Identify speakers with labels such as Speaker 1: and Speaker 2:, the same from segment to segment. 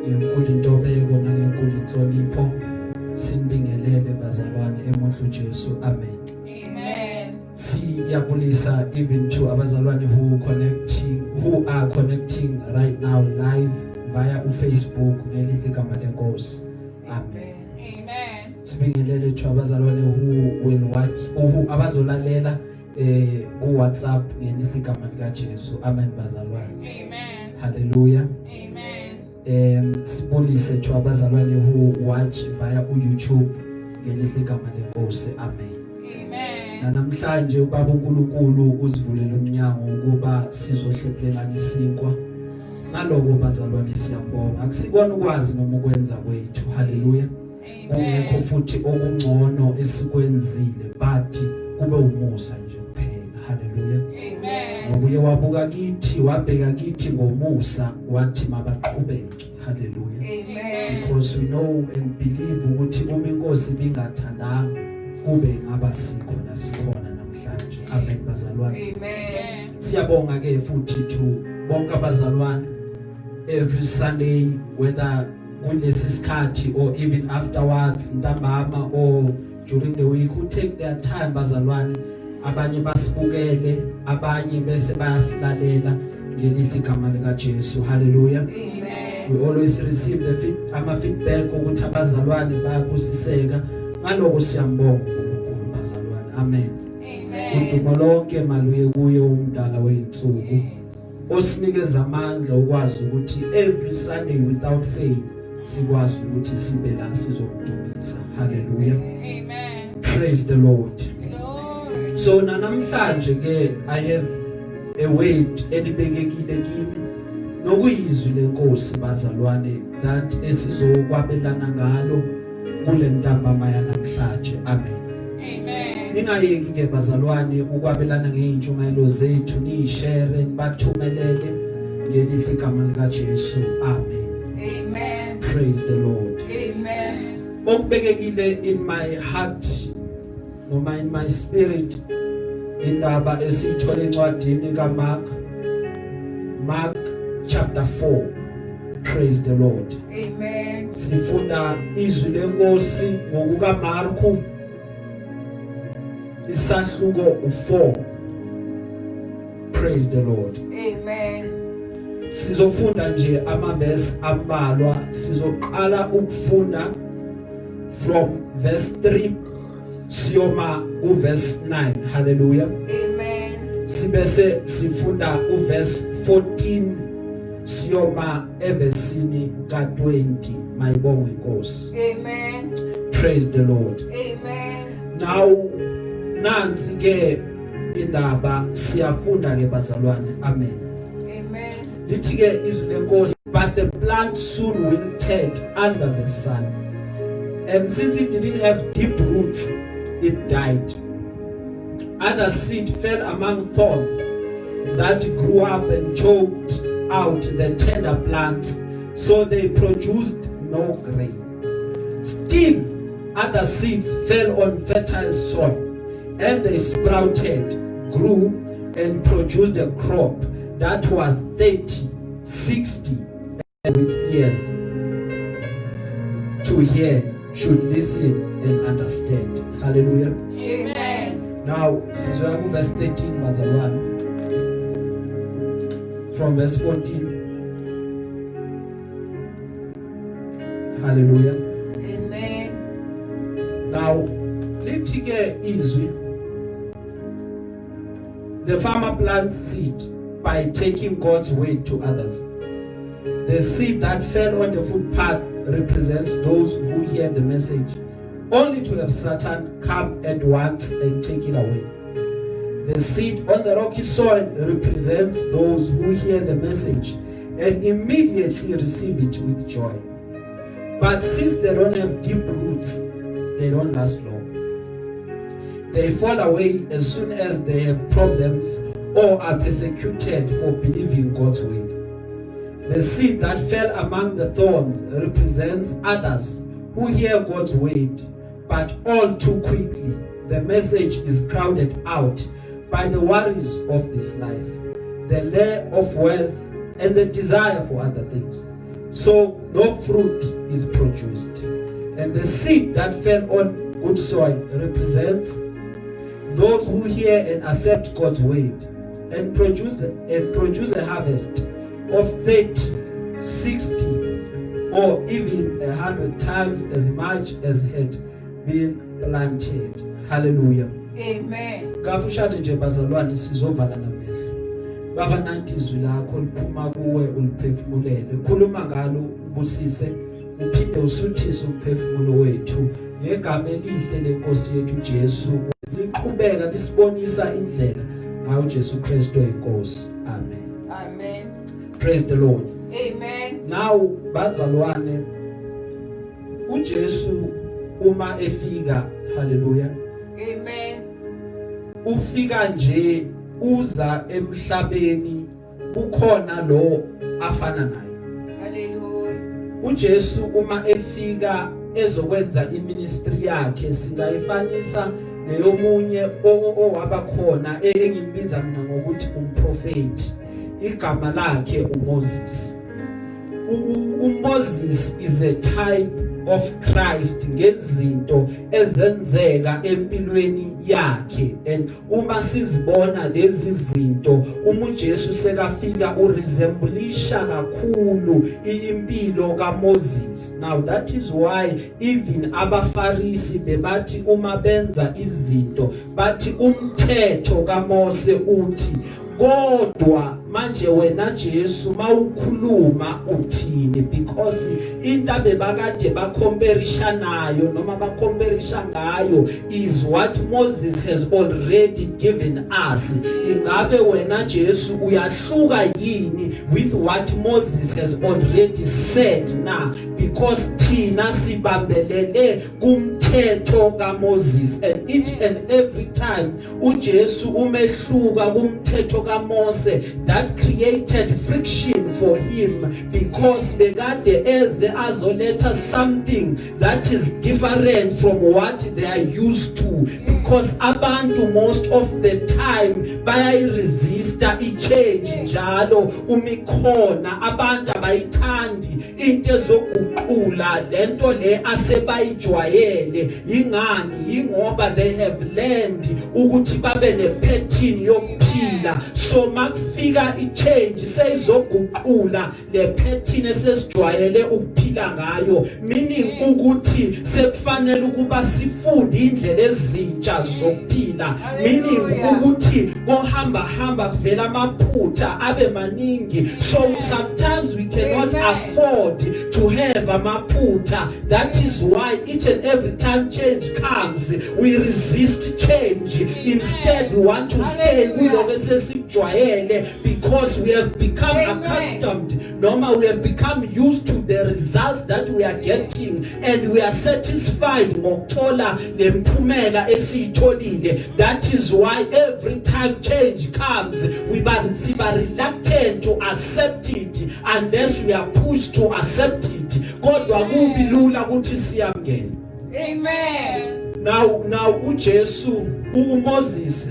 Speaker 1: ngenkulu intobeko nangenkulu inhlonipho sinibingelele bazalwane emuntlu Jesu. Amen.
Speaker 2: Amen.
Speaker 1: Siyabulisa even to abazalwane who are connecting right now live via Facebook nelihle igama lenkosi. Amen.
Speaker 2: Amen.
Speaker 1: Sibingelele to abazalwane who will watch who abazolalela ku WhatsApp ngelihle igama lika Jesu. Amen bazalwane.
Speaker 2: Amen.
Speaker 1: Hallelujah.
Speaker 2: Amen.
Speaker 1: Sibulise to abazalwane who watch via YouTube ngelihle igama lenkosi. Amen.
Speaker 2: Amen.
Speaker 1: Namhlanje ubaba uNkulunkulu uzivulele umnyango ukuba sizohlephulelana isinkwa. Ngaloko bazalwane siyabonga. Akusikona ukwazi noma ukwenza kwethu. Hallelujah. Ungekho futhi okungcono esikwenzile but kube umusa nje kuphela. Hallelujah.
Speaker 2: Amen.
Speaker 1: Ngobuye wabuka kithi wabheka kithi ngomusa wathi mabaqhubeke. Hallelujah.
Speaker 2: Amen.
Speaker 1: Because we know and believe ukuthi uma inkosi bingathandanga kube ngabasikho nasikhona namhlanje. Amen bazalwane.
Speaker 2: Amen.
Speaker 1: Siyabonga ke futhi to bonke abazalwane every Sunday whether kulesi sikhathi or even afterwards ntambama or during the week who take their time bazalwane, abanye basibukele abanye bese bayasilalela ngelihle igama lika Jesu. Hallelujah.
Speaker 2: Amen.
Speaker 1: We always receive the feedback ukuthi abazalwane bayabusiseka. Ngaloko siyambonga uNkulunkulu bazalwane. Amen.
Speaker 2: Amen.
Speaker 1: Udumo lonke maluye kuye umdala weinsuku osinikeza amandla ukwazi ukuthi every Sunday without fail sikwazi ukuthi sibe la sizomdumisa. Hallelujah.
Speaker 2: Amen.
Speaker 1: Praise the Lord.
Speaker 2: Glory.
Speaker 1: So namhlanje ke I have a word elibekekile kimi nokuyizwi lenkosi bazalwane that esizokwabelana ngalo kule ntambama yanamhlanje. Amen.
Speaker 2: Amen.
Speaker 1: Ningayeki ke bazalwane ukwabelana ngeintshumayelo zethu nishare nibathumelele ngelihle igama lika Jesu. Amen.
Speaker 2: Amen.
Speaker 1: Praise the Lord.
Speaker 2: Amen.
Speaker 1: Okubekekile in my heart noma in my spirit indaba esithola encwadini Mark chapter 4. Praise the Lord.
Speaker 2: Amen.
Speaker 1: Sifunda izwi lenkosi ngokuka Marku isahluko 4. Praise the Lord.
Speaker 2: Amen.
Speaker 1: Sizofunda nje amavesi ambalwa. Sizoqala ukufunda from verse 3 siyoma uverse 9. Hallelujah.
Speaker 2: Amen.
Speaker 1: Sibese sifunda uverse 14 siyoma evesini ka20. Mayibonge inkosi.
Speaker 2: Amen.
Speaker 1: Praise the Lord.
Speaker 2: Amen.
Speaker 1: Now nansi ke indaba siyafunda ke bazalwane. Amen.
Speaker 2: Amen.
Speaker 1: Lithi ke izwi lenkosi, but the plant soon wilted under the sun, and since it didn't have deep roots it died. Other seed fell among thorns that grew up and choked out the tender plants, so they produced no grain. Still other seeds fell on fertile soil, and they sprouted, grew, and produced a crop that was 30, 60, and with ears to hear should listen and understand. Hallelujah.
Speaker 2: Amen.
Speaker 1: Now, sizwa ku verse 13 bazalwane. From verse 14. Hallelujah.
Speaker 2: Amen.
Speaker 1: Now, lithi ke izwi, the farmer plants seed by taking God's word to others. The seed that fell on the footpath represents those who hear the message, only to have Satan come at once and take it away. The seed on the rocky soil represents those who hear the message and immediately receive it with joy. But since they don't have deep roots, they don't last long. They fall away as soon as they have problems or are persecuted for believing God's word. The seed that fell among the thorns represents others who hear God's word, but all too quickly the message is crowded out by the worries of this life, the lure of wealth, and the desire for other things. so no fruit is produced. And the seed that fell on good soil represents those who hear and accept God's word and produce a harvest of 30, 60, or even 100 times as much as had been planted. Hallelujah.
Speaker 2: Amen.
Speaker 1: Kafushane nje bazalwane sizovala namehlo. Baba nanti izwi lakho liphuma kuwe uliphefumulele. Khuluma ngalo ubusise uphinde usuthise umphefumulo wethu ngegama elihle lenkosi yethu Jesu. Liqhubeka lisibonisa indlela ngayo Jesu Kristu inkosi. Amen.
Speaker 2: Amen.
Speaker 1: Praise the Lord.
Speaker 2: Amen.
Speaker 1: Now bazalwane uJesu uma efika, hallelujah.
Speaker 2: Amen.
Speaker 1: Ufika nje uza emhlabeni ukhona lo afana naye.
Speaker 2: Hallelujah.
Speaker 1: uJesu uma efika ezokwenza iministry yakhe singayifanisa neyomunye owabakhona engimbiza mina ngokuthi umprofeti. Igama lakhe uMoses. uMoses is a type of Christ ngezinto ezenzeka empilweni yakhe, and uma sizibona lezi zinto uJesu sekafika uresemblisha kakhulu impilo kaMoses. Now that is why even abafarisi bebathi uma benza izinto bathi umthetho kaMose uthi kodwa manje wena Jesu mawukhuluma uthini, because into abebakade bakomperisha nayo noma bakomperisha ngayo is what Moses has already given us. Ingabe wena Jesu uyahluka yini with what Moses has already said na, because thina sibambelele kumthetho kaMoses, and each and every time uJesu umehluka kumthetho kaMose, that created friction for him, because bekade eze azoletha something that is different from what they are used to, because abantu most of the time bayayiresista i-change njalo umikhona abantu abayithandi into ezoguqula lento le asebayijwayele. Yingani? Yingoba they have learned ukuthi babe ne pattern yokuphila, so makufika i-change seyizoguqula le pattern esesijwayele ukuphila ngayo, meaning ukuthi sekufanele ukuba sifunde indlela ezintsha zokuphila, meaning ukuthi kohamba kuvela amaphutha abe maningi, so sometimes we cannot afford to have amaphutha. That is why each and every time change comes we resist change. Instead we want to stay kuloko esesijwayele, because we have become accustomed, noma we have become used to the results that we are getting, and we are satisfied ngokuthola lemphumela esiyitholile. That is why every time change comes we are reluctant to accept it unless we are pushed to accept it. Kodwa kubi lula ukuthi siyamngena.
Speaker 2: Amen.
Speaker 1: Now uJesu uMoses,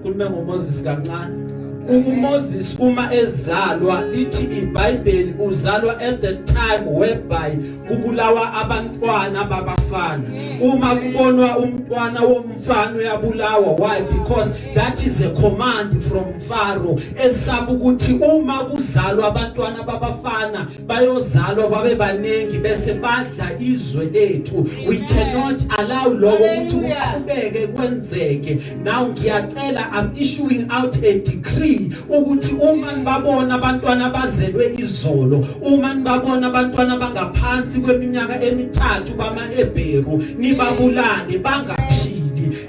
Speaker 1: kulime ngoMoses kancane. uMoses uma ezalwa lithi iBhayibheli uzalwa at the time whereby kubulawa abantwana babafana. Uma kubonwa umntwana womfana uyabulawa, why? Because that is a command from Pharaoh esaba ukuthi uma kuzalwa abantwana babafana bayozalwa babe banengi bese badla izwe lethu. We cannot allow lokho ukuthi kuqhubeke kwenzeke. Now ngiyacela, I'm issuing out a decree ukuthi uma nibabona abantwana bazelwe izolo, uma nibabona abantwana bangaphansi kweminyaka emithathu bamaHebheru nibabulane bangaphili.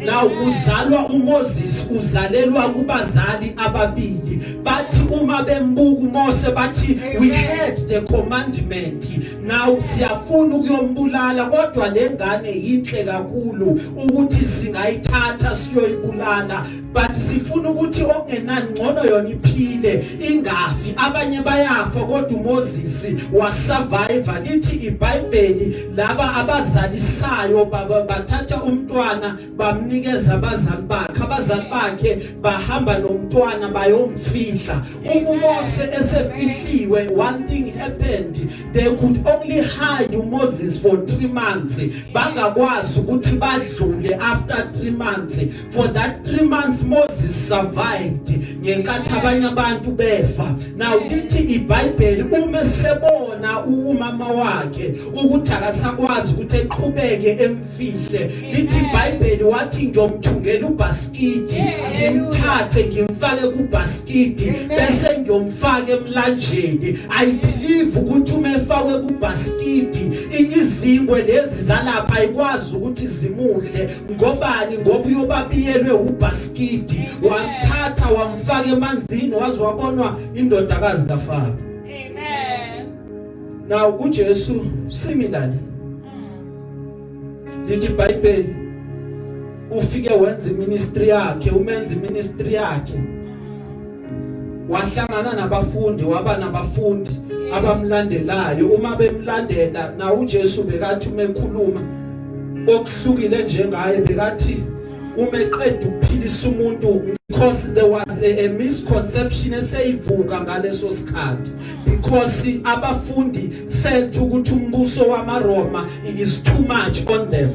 Speaker 1: Now kuzalwa uMoses uzalelwa kubazali ababili, bathi uma bembuka uMose bathi we had the commandment, now siyafuna ukuyombulala, kodwa lengane inhle kakhulu ukuthi singayithatha siyoyibulala, but sifuna ukuthi ongenani ngcono yona iphile ingafi. Abanye bayafa kodwa uMoses wasurvive. Lithi iBhayibheli laba abazalisayo bathatha umntwana bamnikeza abazali bakhe bahamba nomntwana bayomfihla. uMose esefihliwe kulotshiwe one thing happened. They could only hide Moses for 3 months. Bangakwazi ukuthi badlule after 3 months. For that 3 months Moses survived. Ngenkathi abanye abantu befa. Now lithi iBhayibheli uma sebona umama wakhe ukuthi akasakwazi ukuthi eqhubeke emfihle. Lithi iBhayibheli wathi ngiyomthungela ubhaskidi, ngimthathe ngimfake kubhaskidi bese ngiyomfaka emlanjeni. I believe ukuthi uma efakwe kubhaskidi izingwe lezi zalapha ayikwazi ukuthi zimudle. Ngobani? Ngoba uyobabiyelwe ubhaskidi, wamthatha wamfaka emanzini waze wabonwa indodakazi kaFaro.
Speaker 2: Amen.
Speaker 1: Now uJesu similarly lithi iBhayibheli ufike wenza iministry yakhe, umenza iministry yakhe, wahlangana nabafundi, waba nabafundi abamlandelayo. Uma bemlandela na uJesu bekathi uma ekhuluma okuhlukile njengaye bekathi uma eqeda ukuphilisa umuntu, because there was a misconception eseyivuka ngaleso sikhathi, because abafundi felt ukuthi umbuso wamaRoma is too much on them.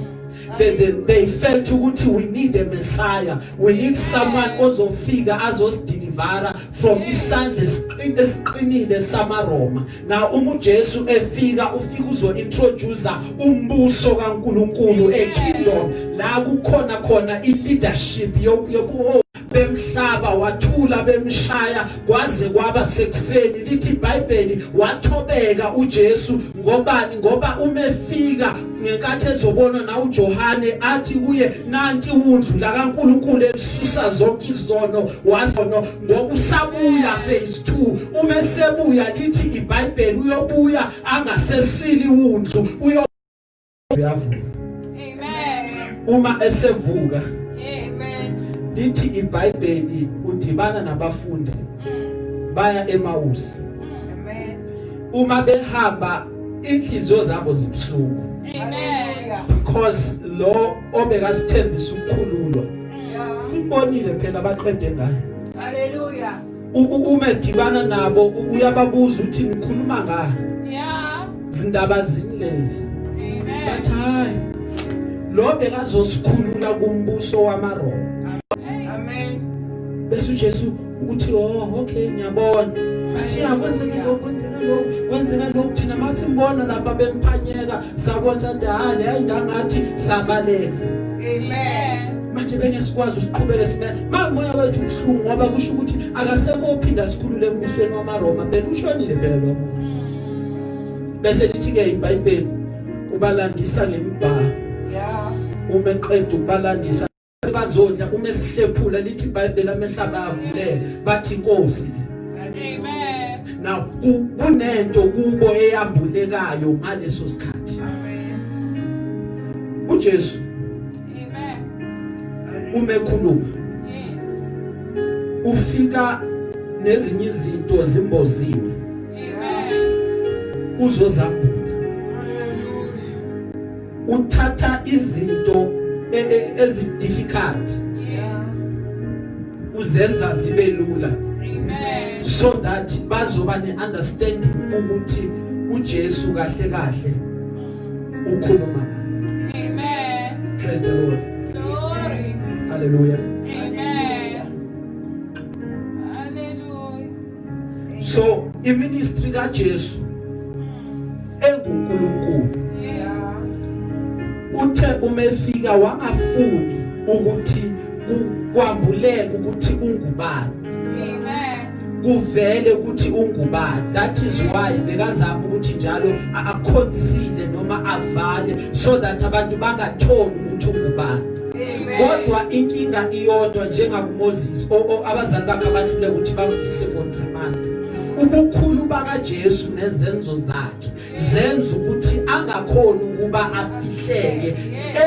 Speaker 1: They felt ukuthi we need a Messiah, we need someone ozofika azosidilivara from isandla esiqinile samaRoma. Now uJesu efika ufika uzointroduce umbuso kaNkulunkulu, a kingdom la kukhona khona ileadership yobuholi bemhlaba, wathula bemshaya kwaze kwaba sekufeni. Lithi iBhayibheli wathobeka uJesu. Ngobani? Ngoba umefika ngenkathi ezobona na uJohane athi kuye nanti undlu la kaNkulunkulu elisusa zonke izono, wafono ngoba usabuya phase 2. Uma sebuya lithi iBhayibheli uyobuya angasesili undlu, uyovuka.
Speaker 2: Amen.
Speaker 1: Uma esevuka
Speaker 2: Amen.
Speaker 1: lithi iBhayibheli udibana nabafundi baya eMawusi.
Speaker 2: Amen.
Speaker 1: Uma behamba inhliziyo zabo zibhlungu,
Speaker 2: Amen.
Speaker 1: because lo obekasithembisa ukukhululwa
Speaker 2: Yeah.
Speaker 1: sibonile phela baqede ngayo.
Speaker 2: Hallelujah.
Speaker 1: Uma edibana nabo uyababuza uthi nikhuluma ngayo
Speaker 2: Yeah.
Speaker 1: izindaba zinilezi.
Speaker 2: Amen.
Speaker 1: Bathi hayi lo bekazosikhulula kumbuso wamaRoma.
Speaker 2: Amen.
Speaker 1: Bese uJesu uthi oh okay ngiyabona. Bathi ya kwenzeke lokho kwenzeka lokho thina masimbona lapha bemphanyeka sabona ukuthi hayi ngathi sabaleka.
Speaker 2: Amen.
Speaker 1: Manje bengesikwazi usiqhubeke sibe moya wethu ubhlungu ngoba kusho ukuthi akasekho ophinda sikhulule embusweni wamaRoma, phela ushonile phela lo muntu. Bese lithi ke iBhayibheli ubalandisa ngemibhalo.
Speaker 2: Yeah.
Speaker 1: Uma eqeda ukubalandisa bazodla, uma esihlephula lithi iBhayibheli amehlaba avulele bathi inkosi.
Speaker 2: Amen.
Speaker 1: Now kunento kubo eyambulekayo ngaleso sikhathi.
Speaker 2: Amen.
Speaker 1: uJesu
Speaker 2: Amen.
Speaker 1: uma ekhuluma
Speaker 2: Yes.
Speaker 1: ufika nezinye izinto zimboziwe
Speaker 2: Amen.
Speaker 1: uzozambula. Uthatha izinto ezi-difficult
Speaker 2: Yes.
Speaker 1: uzenza zibe lula,
Speaker 2: Amen.
Speaker 1: so that bazoba ne-understanding ukuthi uJesu kahle kahle ukhuluma ngani.
Speaker 2: Amen.
Speaker 1: Praise the Lord.
Speaker 2: Glory.
Speaker 1: Hallelujah.
Speaker 2: Amen. Hallelujah.
Speaker 1: So iministry kaJesu enguNkulunkulu
Speaker 2: Yes.
Speaker 1: uthe uma efika wangafuni ukuthi kwambuleke ukuthi ungubani,
Speaker 2: Amen.
Speaker 1: kuvele ukuthi ungubani. That is why bekazama ukuthi njalo akhonsile noma avale so that abantu bangatholi ukuthi ungubani. Kodwa inkinga iyodwa njengakuMoses abazali bakhe abahlule ukuthi bamfihle for 3 months. Ubukhulu bakaJesu nezenzo zakhe zenza ukuthi angakhona ukuba afihleke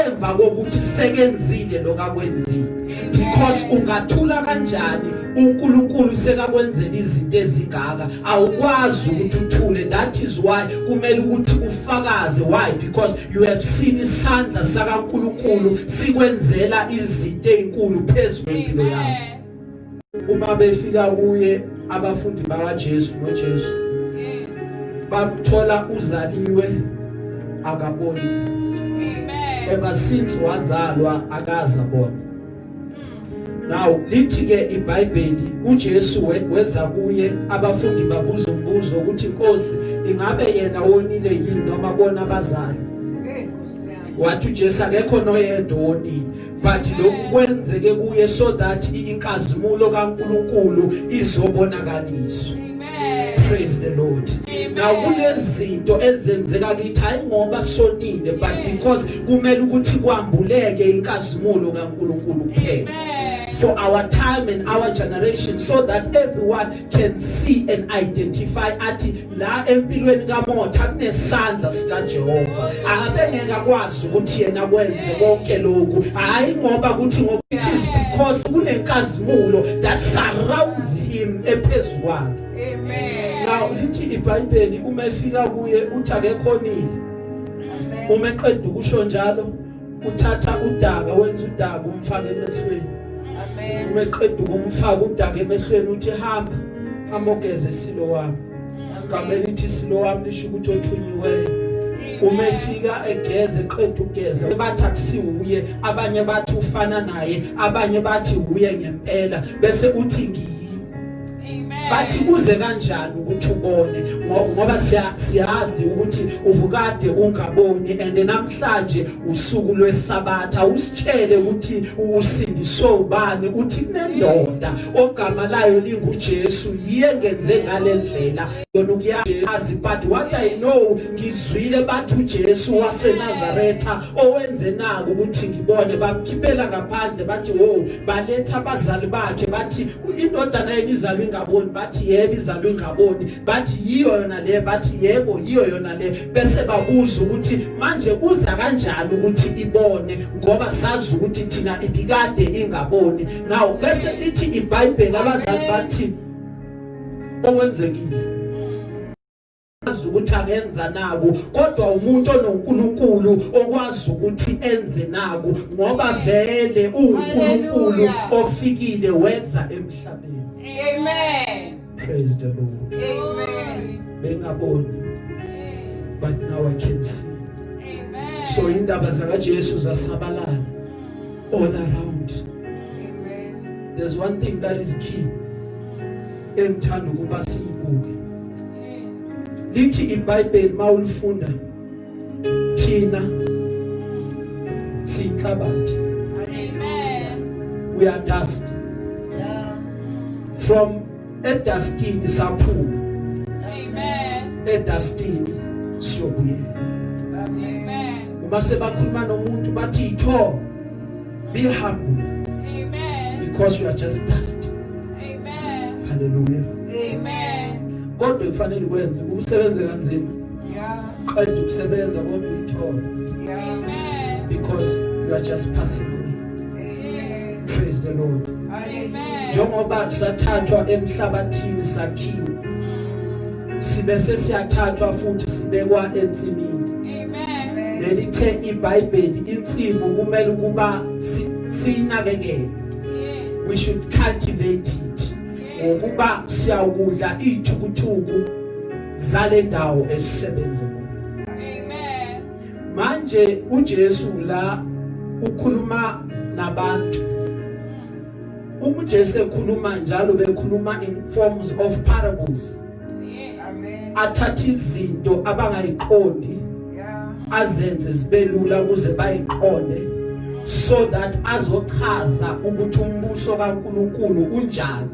Speaker 1: emva kokuthi sekenzile lokakwenzile. Because ungathula kanjani uNkulunkulu sekakwenzela izinto ezingaka, awukwazi ukuthi uthule. That is why kumele ukuthi ufakaze. Why? Because you have seen isandla sakaNkulunkulu sikwenzela izinto ezinkulu phezulu kwempilo yakho. Uma befika kuye abafundi bakaJesu noJesu bamthola uzaliwe akaboni.
Speaker 2: Amen.
Speaker 1: Ever since wazalwa akazabona. Now lithi ke iBhayibheli uJesu weza kuye abafundi babuza umbuzo ukuthi Nkosi ingabe yena wonile yini noma bona abazali. Wathi uJesu akekho noyedwa wonile, but lokhu kwenzeke kuye so that inkazimulo kaNkuluNkulu izobonakaliswa. Praise the Lord. Now kunezinto ezenzeka kithi hayi ngoba sonile, but because kumele ukuthi kwambuleke inkazimulo kaNkuluNkulu kuphela. For our time and our generation, so that everyone can see and identify ati la empilweni kaMotha kunesandla sika Jehova. Abengeke akwazi ukuthi yena kwenze konke lokhu. Hayi ngoba ukuthi ngoba it is because kunenkazimulo that surrounds him ephezulu kwakhe.
Speaker 2: Amen.
Speaker 1: Now lithi iBhayibheli uma efika kuye uthi akekhonile. Uma eqeda ukusho njalo uthatha udaka wenza udaka umfaka emehlweni. Uma eqeda ukumfaka udaka emehlweni uthi hamba ugeze isilo wami. Igama elithi isilo wami lisho ukuthi othunyiweyo. Uma efika egeze eqeda ukugeza bathi akusiwuye, abanye bathi ufana naye, abanye bathi uye ngempela, bese uthi bathi kuze kanjani ukuthi ubone ngoba siyazi ukuthi ubukade ungaboni and namhlanje usuku lwesabatha usitshele ukuthi usindiswe ubani uthi kunendoda ogama layo linguJesu yiye ngenze ngale ndlela yona ukuyazi but what I know ngizwile bathi uJesu waseNazaretha owenze nako ukuthi ngibone bamkhiphela ngaphandle bathi wo baletha abazali bakhe bathi indodana yena izalwe ingaboni bathi yebo izalwe ingaboni bathi yiyo yona le bathi yebo yiyo yona le bese babuza ukuthi manje kuza kanjani ukuthi ibone ngoba sazi ukuthi thina ibikade ingaboni. Now bese lithi iBhayibheli abazali bathi okwenzekile ukuthi akenza nabo kodwa umuntu onoNkulunkulu okwazi ukuthi enze nabo ngoba vele uNkulunkulu ofikile wenza emhlabeni.
Speaker 2: Amen.
Speaker 1: Praise the Lord.
Speaker 2: Amen.
Speaker 1: Bengaboni but now I can see.
Speaker 2: Amen.
Speaker 1: So indaba zakaJesu zasabalala all around.
Speaker 2: Amen.
Speaker 1: There's one thing that is key engithanda ukuba siyibuke. Lithi iBhayibheli mawulifunda thina siyinhlabathi.
Speaker 2: Amen.
Speaker 1: We are dust. From edustini saphuma.
Speaker 2: Amen.
Speaker 1: Edustini siyobuyela.
Speaker 2: Amen.
Speaker 1: Uma sebakhuluma nomuntu bathi itho be humble.
Speaker 2: Amen.
Speaker 1: Because you are just dust.
Speaker 2: Amen.
Speaker 1: Hallelujah.
Speaker 2: Amen.
Speaker 1: Kodwa kufanele ukwenze usebenze kanzima. Qeda ukusebenza kodwa uyithola.
Speaker 2: Amen.
Speaker 1: Because you are just passing away.
Speaker 2: Amen.
Speaker 1: Praise the Lord.
Speaker 2: Amen.
Speaker 1: Njengoba sathathwa emhlabathini sakhiwa sibe sesiyathathwa futhi sibekwa ensimini.
Speaker 2: Amen.
Speaker 1: Lelithe iBhayibheli insimu kumele ukuba sinakekele. We should cultivate it. Ngokuba siyakudla ithukuthuku zale ndawo esisebenza kuyo.
Speaker 2: Amen.
Speaker 1: Manje uJesu la ukhuluma nabantu. UJesu ekhuluma njalo bekhuluma in forms of parables.
Speaker 2: Amen.
Speaker 1: Athatha izinto abangayiqondi azenze zibelula ukuze bayiqonde so that azochaza ukuthi umbuso kaNkuluNkulu unjani.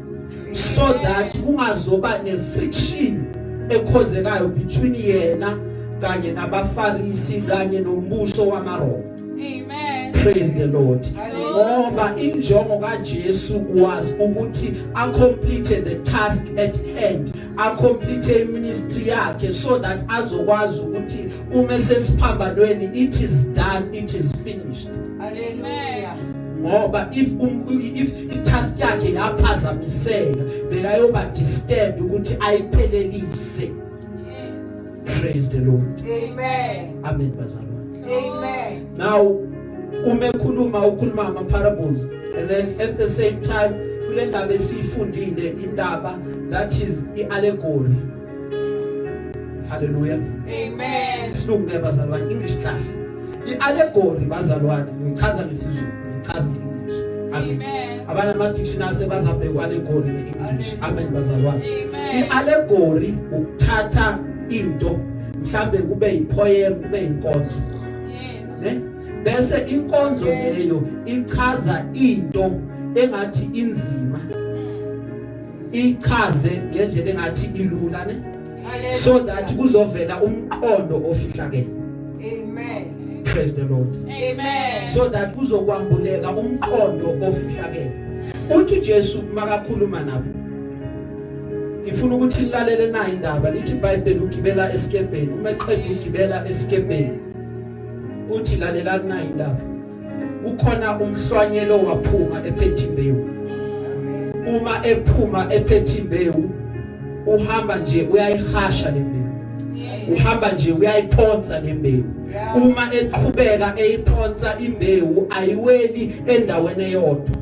Speaker 1: So that kungazoba ne-friction ekhozekayo between yena kanye nabaFarisi kanye nombuso wamaRoma.
Speaker 2: Amen.
Speaker 1: Praise the Lord. Ngoba injongo kaJesu was ukuthi accomplete the task at hand, accomplete ministry yakhe so that azokwazi ukuthi uma sesiphambanweni it is done, it is finished.
Speaker 2: Hallelujah.
Speaker 1: Ngoba if itask yakhe yaphazamiseka bekayoba disturbed ukuthi ayiphelelise.
Speaker 2: Yes.
Speaker 1: Praise the Lord.
Speaker 2: Amen.
Speaker 1: Amen bazalwane.
Speaker 2: Amen.
Speaker 1: Now ukhuluma ama parables and then at the same time kule ndaba esifundile indaba that is allegory. Hallelujah.
Speaker 2: Amen.
Speaker 1: Isilungu nebazalwane, English class. I-allegory bazalwane ngichaza ngesizulu, ngichaza nge-English. Amen. Abana ama-dictionary sebazabheka allegory nge-English. Amen bazalwane. I-allegory ukuthatha into mhlambe kube yi-poem, kube yinkondlo. Ne? Bese inkondlo leyo ichaza into engathi inzima. Ichaze ngendlela engathi ilula ne? So that kuzovela umqondo ofihlakele.
Speaker 2: Amen.
Speaker 1: Praise the Lord.
Speaker 2: Amen.
Speaker 1: So that kuzokwambuleka umqondo ofihlakele. Uthi Jesu makakhuluma nabo. Ngifuna ukuthi lilalele nayo indaba lithi iBhayibheli ugibela esikebheni, uma eqeda ugibela esikebheni. Uthi lalela nayo indaba. Ukhona umhlwanyelo waphuma ephethe imbewu. Uma ephuma ephethe imbewu uhamba nje uyayihasha le mbewu. Uhamba nje uyayiphonsa le mbewu. Uma eqhubeka eyiphonsa imbewu ayiweli endaweni eyodwa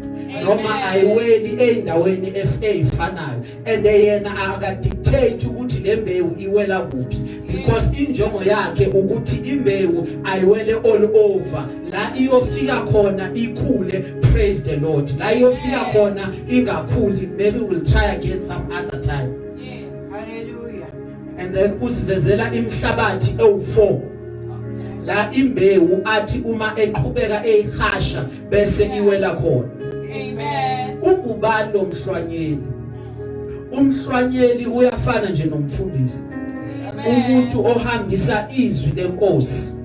Speaker 1: noma ayiweli endaweni efanayo, and yena akadictate ukuthi le mbewu iwela kuphi, because injongo yakhe ukuthi imbewu ayiwele all over, la iyofika khona ikhule. Praise the Lord. La iyofika khona ingakhuli, maybe we'll try again some other time.
Speaker 2: Hallelujah.
Speaker 1: And then usivezela imhlabathi ewu4 la imbewu athi uma eqhubeka eyihasha bese iwela khona.
Speaker 2: Amen.
Speaker 1: Ungubani lo mhlwanyeli? Umhlwanyeli uyafana nje nomfundisi, umuntu ohambisa izwi lenkosi,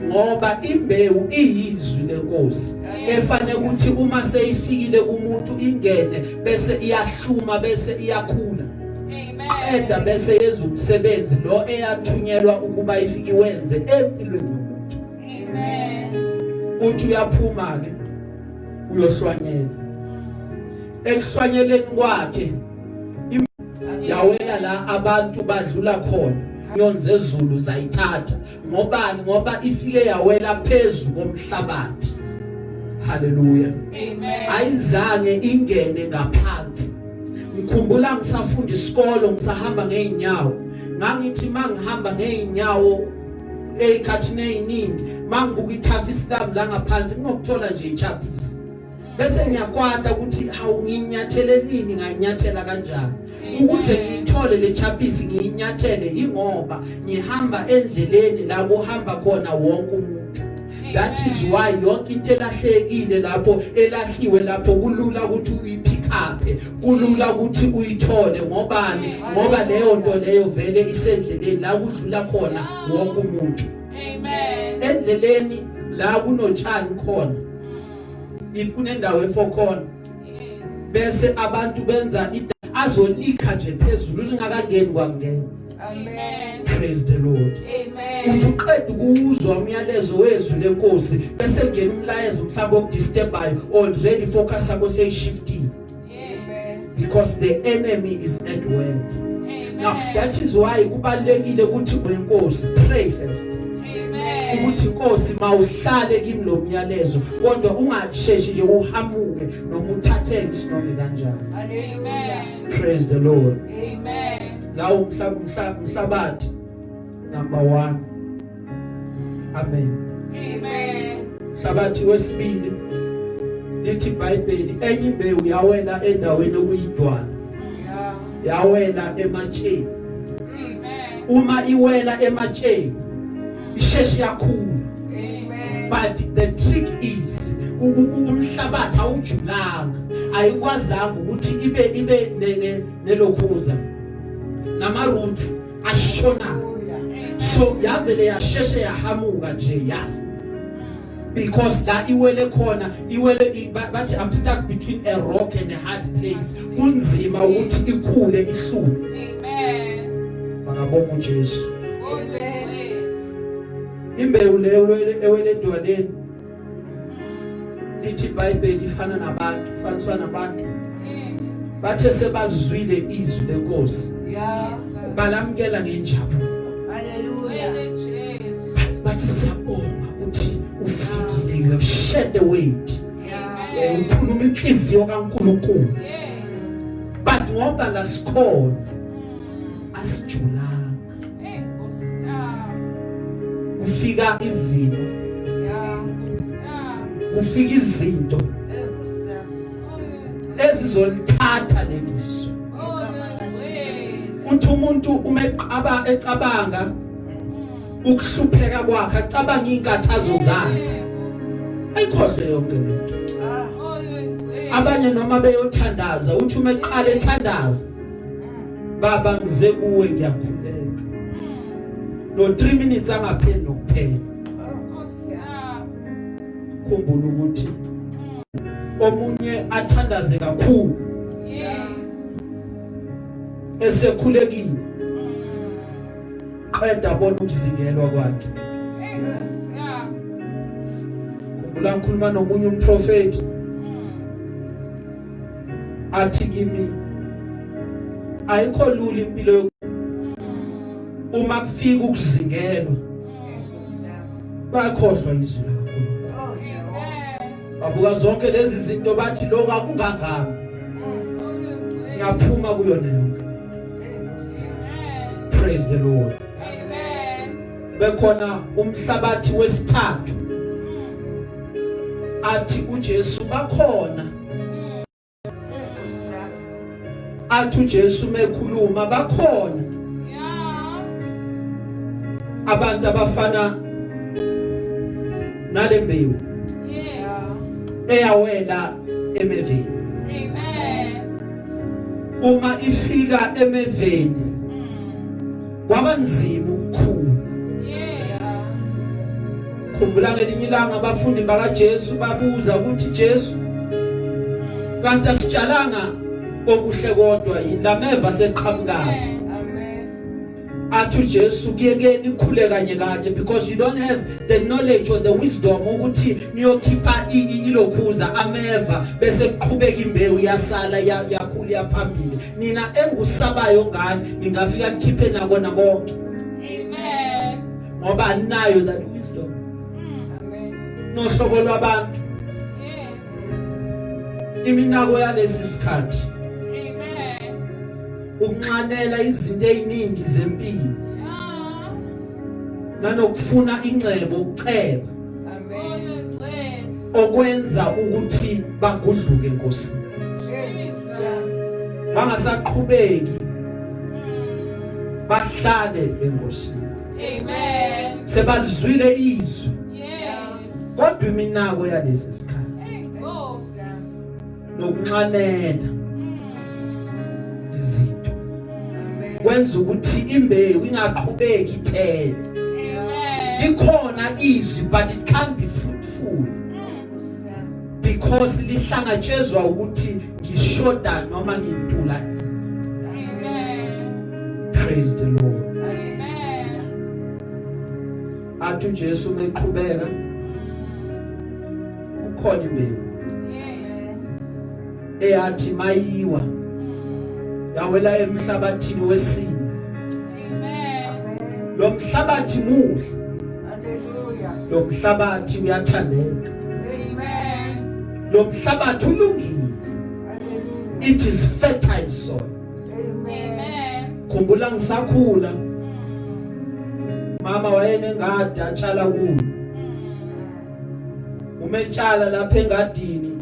Speaker 1: ngoba imbewu iyizwi lenkosi efanele ukuthi uma seyifikile umuntu ingene bese iyahluma bese iyakhula. Eda bese yenza umsebenzi lo eyathunyelwa ukuba ifike wenze empilweni yomuntu. Uthi uyaphuma ke uyohlwanyela. Ekuhlwanyeleni kwakhe yawela la abantu badlula khona, nyonze ezulu zayithatha. Ngobani? Ngoba ifike yawela phezulu komhlabathi. Hallelujah. Ayizange ingene ngaphansi. Ngikhumbula ngisafunda isikolo ngisahamba ngeenyawo, ngangithi mangihamba ngeenyawo ekhathini eziningi mangibuka ithafisi lami la ngaphansi nginokuthola nje ichapisi, bese ngiyakwata ukuthi hawu nginyathele nini, ngayinyathela kanjani ukuze ngithole le chapisi ngiyinyathele, ingoba ngihamba endleleni la kuhamba khona wonke umuntu. That is why yonke into elahlekile lapho elahliwe lapho kulula ukuthi uyipick up, kulula ukuthi uyithole. Ngobani? Ngoba leyo nto leyo vele isendleleni la kudlula khona wonke umuntu.
Speaker 2: Amen.
Speaker 1: Endleleni la kunotshani khona, if kunendawo efokhona bese abantu benza azolikha nje phezulu lingakangeni kwangena.
Speaker 2: Amen.
Speaker 1: Praise the Lord.
Speaker 2: Amen.
Speaker 1: Uthi uqeda ukuzwa umyalezo wezwi lenkosi bese ngena umlayezo mhlawumbe okudisturbayo, already focus yakho seyishifting, because the enemy is at work. Now that is why kubalekile ukuthi wenkosi pray first. Ukuthi inkosi mawuhlale kimi lo myalezo, kodwa ungasheshi nje uhamuke noma uthatheke isinome kanjani.
Speaker 2: Amen.
Speaker 1: Praise the Lord.
Speaker 2: Amen.
Speaker 1: Lawo mhlabathi number 1. Amen.
Speaker 2: Amen.
Speaker 1: Mhlabathi wesibili lithi iBhayibheli enye imbewu yawela endaweni okuyidwala, yawela ematsheni.
Speaker 2: Amen.
Speaker 1: Uma iwela ematsheni isheshe yakhula.
Speaker 2: Amen.
Speaker 1: But the trick is umhlabathi awujulanga, ayikwazanga ukuthi ibe nelokhuza nama roots ashona, so yavele yasheshe yahamuka nje yafa, because la iwele khona iwele bathi I'm stuck between a rock and a hard place, kunzima ukuthi ikhule ihlume.
Speaker 2: Amen.
Speaker 1: Bangabonga uJesu.
Speaker 2: Amen.
Speaker 1: Imbewu leyo ewele edwaleni lithi iBhayibheli ifana nabantu, ifaniswa nabantu bathe sebalizwile izwi lenkosi balamkela ngenjabulo.
Speaker 2: Hallelujah.
Speaker 1: Bathi siyabonga ukuthi ufikile, you have shed the weight. Ukhuluma inhliziyo kaNkulunkulu. But ngoba la sikhona asijulanga. kufika izimo, kufika izinto ezizolithatha leliso. Uthi umuntu uma ecabanga ukuhlupheka kwakhe, acabanga inkathazo zakhe, ayikhohle yonke lento. Abanye noma beyothandaza, uthi uma eqala ethandaza, baba ngize kuwe ngiyakhuleka, no 3 minutes angapheli nokuphela. Khumbula ukuthi omunye athandaze kakhulu, esekhulekile, qeda bona ukuzingelwa kwakhe. Khumbula ngikhuluma nomunye umprofeti, athi kimi ayikho lula impilo uma kufika ukuzingelwa, bayakhohlwa izwi likaNkulunkulu. Babuka zonke lezi zinto bathi lokho akungangami, ngiyaphuma kuyona yonke. Praise the Lord. Bekhona umhlabathi wesithathu, athi uJesu bakhona, athi uJesu mekhuluma bakhona abantu abafana nale mbewu eyawela emeveni. Uma ifika emeveni kwaba nzima ukukhula. Khumbula ngelinye ilanga abafundi bakaJesu babuza ukuthi Jesu, kanti asitshalanga okuhle kodwa lameva seqhamukayo? Athi uJesu kuyekeni ikhule kanye kanye, because you don't have the knowledge or the wisdom ukuthi niyokhipha ilokhuza ameva bese kuqhubeka imbewu yasala yakhula yaphambili. Nina engusabayo ngani ningafika nikhiphe nakona konke? Ngoba nayo that wisdom. Nohlobo lwabantu, iminako yalesi sikhathi, ukunxanela izinto eziningi zempilo, nanokufuna ingcebo ukuceba, okwenza ukuthi bagudluke enkosini, bangasaqhubeki bahlale enkosini. Sebalizwile izwi, kodwa iminako yalesi sikhathi nokunxanela izinto kwenza ukuthi imbewu ingaqhubeki ithele. Likhona izwi but it can't be fruitful because lihlangatshezwa ukuthi ngishoda noma ngintula. Praise the Lord. Athi uJesu meqhubeka, ukhona imbewu eyathi mayiwa yawela emhlabathini wesine. Lo mhlabathi muhle, lo mhlabathi uyathandeka, lo mhlabathi ulungile. It is fertile soil. Khumbula ngisakhula, mama wayenengadi atshala kuyo. Umetshala lapha engadini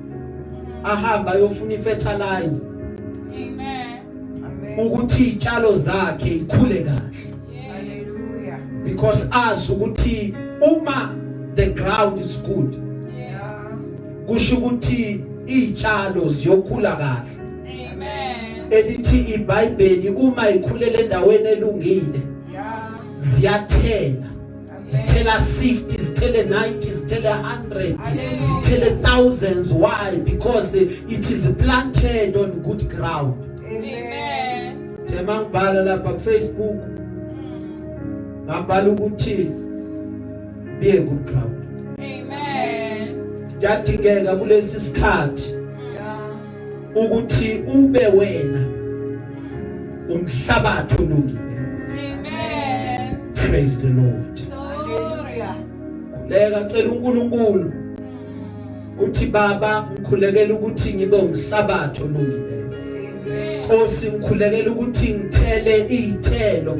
Speaker 1: ahamba ayofuna ifertilizer ukuthi izitshalo zakhe ikhule kahle. Because azi ukuthi uma the ground is good, kusho ukuthi izitshalo ziyokhula kahle. Elithi iBhayibheli uma ikhulele endaweni elungile ziyathela. Zithela 60, zithele 90, zithele 100, zithele thousands. Why? Because it is planted on good ground. Tema ngibhala lapha ku Facebook, ngabhala ukuthi be a good ground. Kuyadingeka kulesi sikhathi ukuthi ube wena umhlabathi olungile. Praise the Lord. Khuleka cela uNkulunkulu uthi Baba ngikhulekela ukuthi ngibe umhlabathi olungileyo. Nkosi ngikhulekela ukuthi ngithele izithelo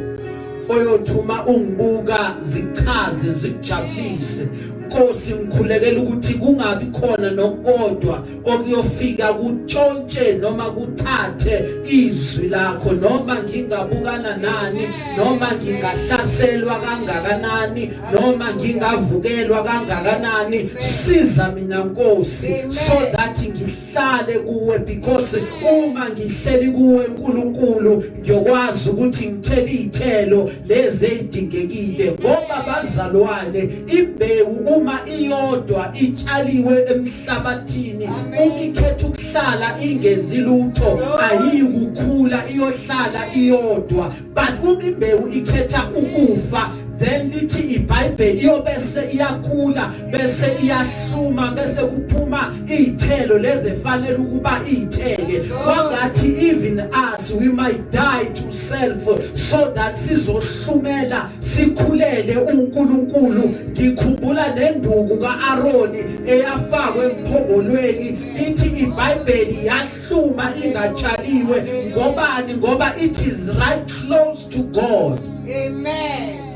Speaker 1: oyothuma ungibuka zichaze zikujabulise. Nkosi ngikhulekela ukuthi kungabi khona nokodwa okuyofika kutshontshe noma kuthathe izwi lakho, noma ngingabukana nani, noma ngingahlaselwa kangakanani, noma ngingavukelwa kangakanani. Siza mina Nkosi so that ngihlale kuwe, because uma ngihleli kuwe uNkulunkulu ngiyokwazi ukuthi ngithele izithelo lezi ezidingekile. Ngoba bazalwane, imbewu uma iyodwa itshaliwe emhlabathini, umikhetha ukuhlala ingenzi lutho, ayikukhula iyohlala iyodwa. But uma imbewu ikhetha ukufa, then lithi iBhayibheli iyobese iyakhula, bese iyahluma, bese kuphuma izithelo lezi efanele ukuba izithele. Kwangathi even us we might die to self so that sizohlumela sikhulele uNkulunkulu. Ngikhumbula nenduku kaAroni eyafakwe emphongolweni, lithi iBhayibheli yahluma ingatshaliwe. Ngobani? Ngoba it is right close to God.
Speaker 2: Amen.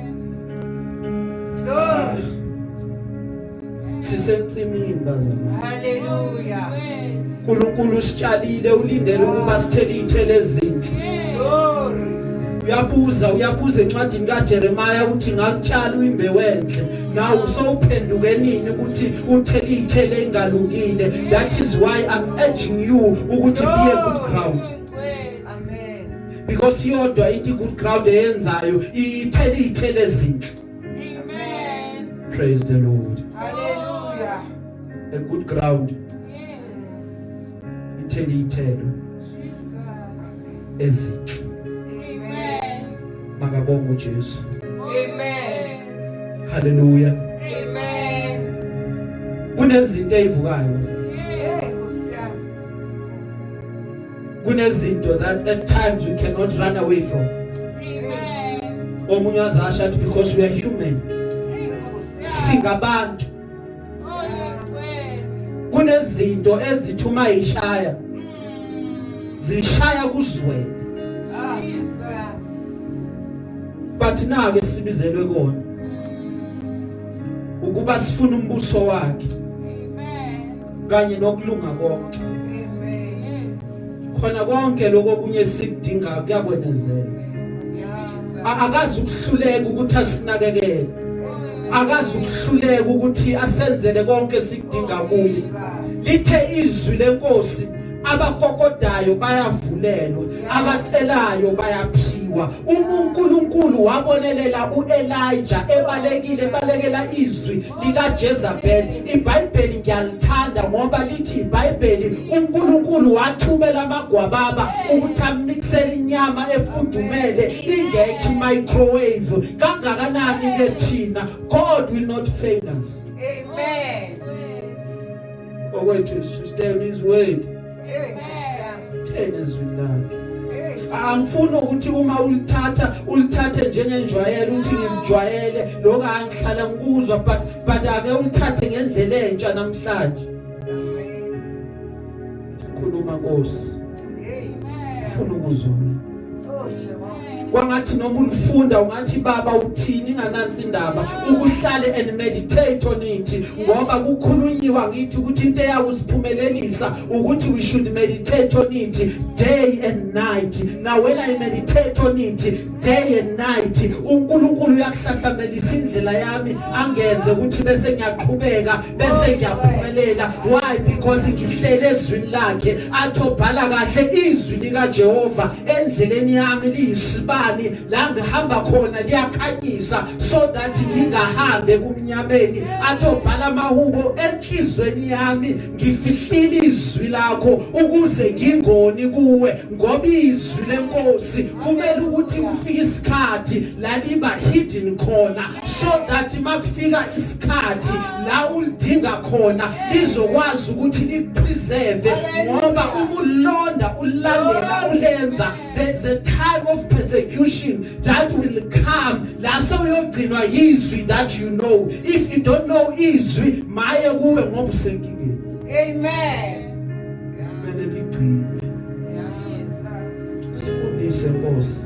Speaker 1: Sisensimini bazalwane.
Speaker 2: Hallelujah.
Speaker 1: uNkulunkulu sitshalile, ulindele ukuba sithele izithelo ezinhle. Uyabuza encwadini kaJeremiah ukuthi ngakutshala imbewu enhle, nawe usowuphenduke nini ukuthi uthele izithelo ezingalungile? That is why I'm urging you ukuthi be a good ground.
Speaker 2: Amen.
Speaker 1: Because iyodwa into good ground eyenzayo ithele izithelo ezinhle.
Speaker 2: Amen.
Speaker 1: Praise the Lord.
Speaker 2: Hallelujah.
Speaker 1: A good ground
Speaker 2: Yes.
Speaker 1: ithele izithelo
Speaker 2: Jesus.
Speaker 1: ezinhle.
Speaker 2: Amen.
Speaker 1: Makabonga uJesu.
Speaker 2: Amen.
Speaker 1: Hallelujah.
Speaker 2: Amen.
Speaker 1: Kunezinto ezivukayo. Kunezinto that at times we cannot run away from.
Speaker 2: Amen.
Speaker 1: Omunye azasha athi because we are human. Singabantu. Kunezinto ezithuma ishaya. Zishaya kuzwele. But now ke sibizelwe kona. Ukuba sifuna umbuso wakhe.
Speaker 2: Amen.
Speaker 1: Kanye nokulunga konke.
Speaker 2: Amen.
Speaker 1: Khona konke lokho kunye sikudinga kuyabonezela. Akazi ukuhluleka ukuthi asinakekele. Akazi ukuhluleka ukuthi asenzele konke sikudinga kuye. Lithe izwi lenkosi, abakokodayo bayavulelwa, abacelayo bayaphiwa. uNkulunkulu wabonelela uElijah ebalekela izwi likaJezebel. iBhayibheli ngiyalithanda ngoba lithi iBhayibheli uNkulunkulu wathumela amagwababa ukuthi amixele inyama efudumele ingekho microwave. Kangakanani ke thina, God will not fail us.
Speaker 2: Amen.
Speaker 1: Okwethu is to stay on his word.
Speaker 2: Amen.
Speaker 1: Thena izwi lakhe. Angifuni ukuthi uma ulithathe njengenjwayelo ukuthi ngimjwayele lokho angihlala ngikuzwa, but ake ulithathe ngendlela entsha namhlanje. Khuluma Nkosi. Ufuna ukuzwa mina. Kwangathi noma ulifunda ungathi baba uthini nganansi indaba, ukuhlale and meditate on it, ngoba kukhulunyiwa ngithi ukuthi into eyakusiphumelelisa ukuthi we should meditate on it day and night. Now when I meditate on it day and night, uNkulunkulu uyakuhlahlamelisa indlela yami angenze ukuthi bese ngiyaqhubeka, bese ngiyaphumelela. Why? Because ngihlele ezwini lakhe, athobhala kahle izwi likaJehova endleleni yami liyisibani la ngihamba khona liyakhanyisa, so that ngingahambe kumnyameni. Athobhala amahubo enhlizweni yami, ngifihlile izwi lakho ukuze ngingoni kuwe. Ngoba izwi lenkosi kumele ukuthi kufike isikhathi la liba hidden khona, so that makufika isikhathi la ulidinga khona lizokwazi ukuthi lipreserve. Ngoba umulonda ulandela ulenza, there's a time of persecution that will come la sewuyogcinwa yizwi that you know. If you don't know izwi, maye kuwe ngoba usenkingeni.
Speaker 2: Amen.
Speaker 1: Kumele ligcine. Sifundise Nkosi.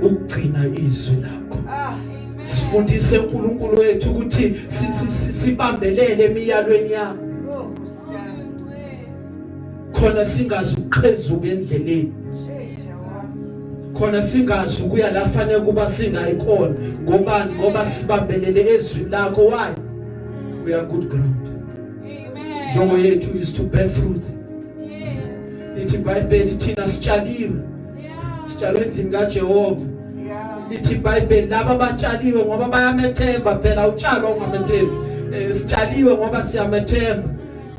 Speaker 1: ukugcina izwi lakho.
Speaker 2: Ah.
Speaker 1: Sifundise uNkulunkulu wethu ukuthi sibambelele emiyalweni yakho.
Speaker 2: Oh, Nkosi.
Speaker 1: Khona singazi ukuqhezuka endleleni. Khona singazi ukuya la fanele kuba singayikhona ngoba sibambelele ezwini lakho. Why? We are good ground.
Speaker 3: Amen.
Speaker 1: Jongo yethu is to bear fruit.
Speaker 3: Yes.
Speaker 1: Lithi iBhayibheli thina sitshaliwe.
Speaker 3: Yeah.
Speaker 1: Sitshalwe endlini kaJehova.
Speaker 2: Yeah.
Speaker 1: Lithi iBhayibheli laba abatshaliwe ngoba bayamethemba phela utshalwa ungamethembi. Sitshaliwe ngoba siyamethemba.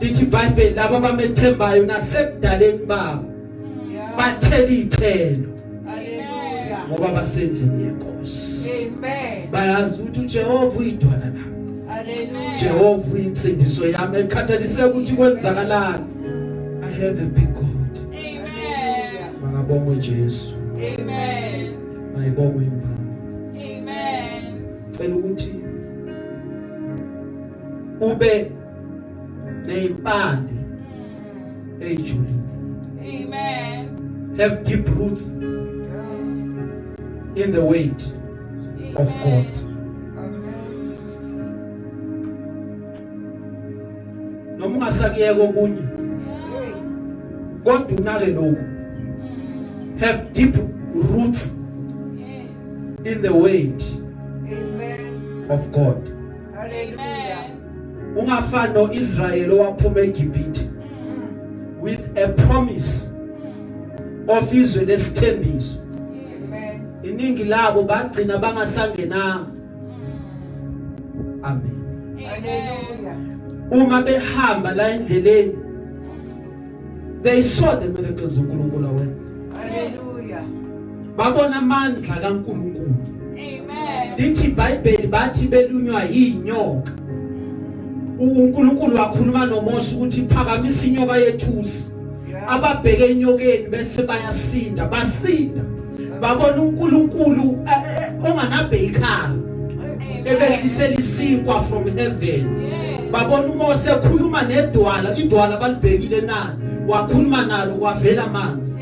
Speaker 1: Lithi iBhayibheli laba abamethembayo nasekudaleni babo
Speaker 2: Yeah.
Speaker 1: bathela ithelo
Speaker 2: Hallelujah.
Speaker 1: ngoba basendlini yenkosi.
Speaker 2: Amen.
Speaker 1: Bayazi ukuthi uJehova uyidwala nabo.
Speaker 2: Hallelujah.
Speaker 1: Jehova uyinsindiso yami ekhathalise ukuthi kwenzakalani. I have a big God.
Speaker 3: Amen.
Speaker 1: Makabongwe Jesu.
Speaker 3: Amen.
Speaker 1: Mayibongwe imvama.
Speaker 3: Amen.
Speaker 1: Cela ukuthi ube neimpande ejulile.
Speaker 3: Amen.
Speaker 1: Have deep roots in the weight of God. Noma ungasakuyeka okunye kodwa unake lokhu. Have deep roots
Speaker 3: Yes.
Speaker 1: in the weight
Speaker 2: Amen.
Speaker 1: of God.
Speaker 2: Hallelujah.
Speaker 1: Ungafani noIsrael owaphuma eGibhithe with a promise of izwe lesithembiso.
Speaker 2: Amen.
Speaker 1: Iningi labo bagcina bangasangenanga. Amen.
Speaker 2: Hallelujah.
Speaker 1: Uma behamba la endleleni they saw the miracles uNkulunkulu awenza.
Speaker 2: Hallelujah.
Speaker 1: Babona amandla kaNkulunkulu.
Speaker 3: Amen.
Speaker 1: Lithi iBhayibheli bathi belunywa yinyoka. uNkulunkulu wakhuluma noMose ukuthi phakamisa inyoka yethusi. Ababheke enyokeni bese bayasinda, basinda. Babona uNkulunkulu onganabhekhala ebehlisela isinkwa from heaven. Babona uMose ekhuluma nedwala, idwala balibhekile nani, wakhuluma nalo kwavela amanzi.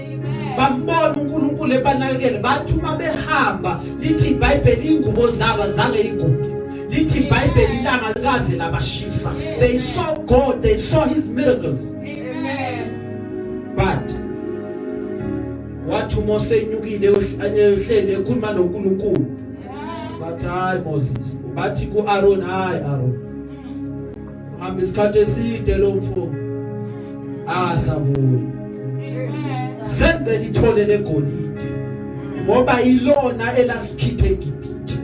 Speaker 1: Bambona uNkulunkulu ebanakekele, bathuma behamba. Lithi iBhayibheli ingubo zabo zange iguge. Lithi iBhayibheli ilanga likaze labashisa. They saw God, they saw his miracles.
Speaker 2: Amen.
Speaker 1: But wathi uMose enyukile ehlele ekhuluma noNkulunkulu. Bathi hayi Moses, bathi kuAaron, hayi Aaron, hamba isikhathi eside lo mfo asabuye senze lithole legolide ngoba ilona elasikhiphe eGibhithe.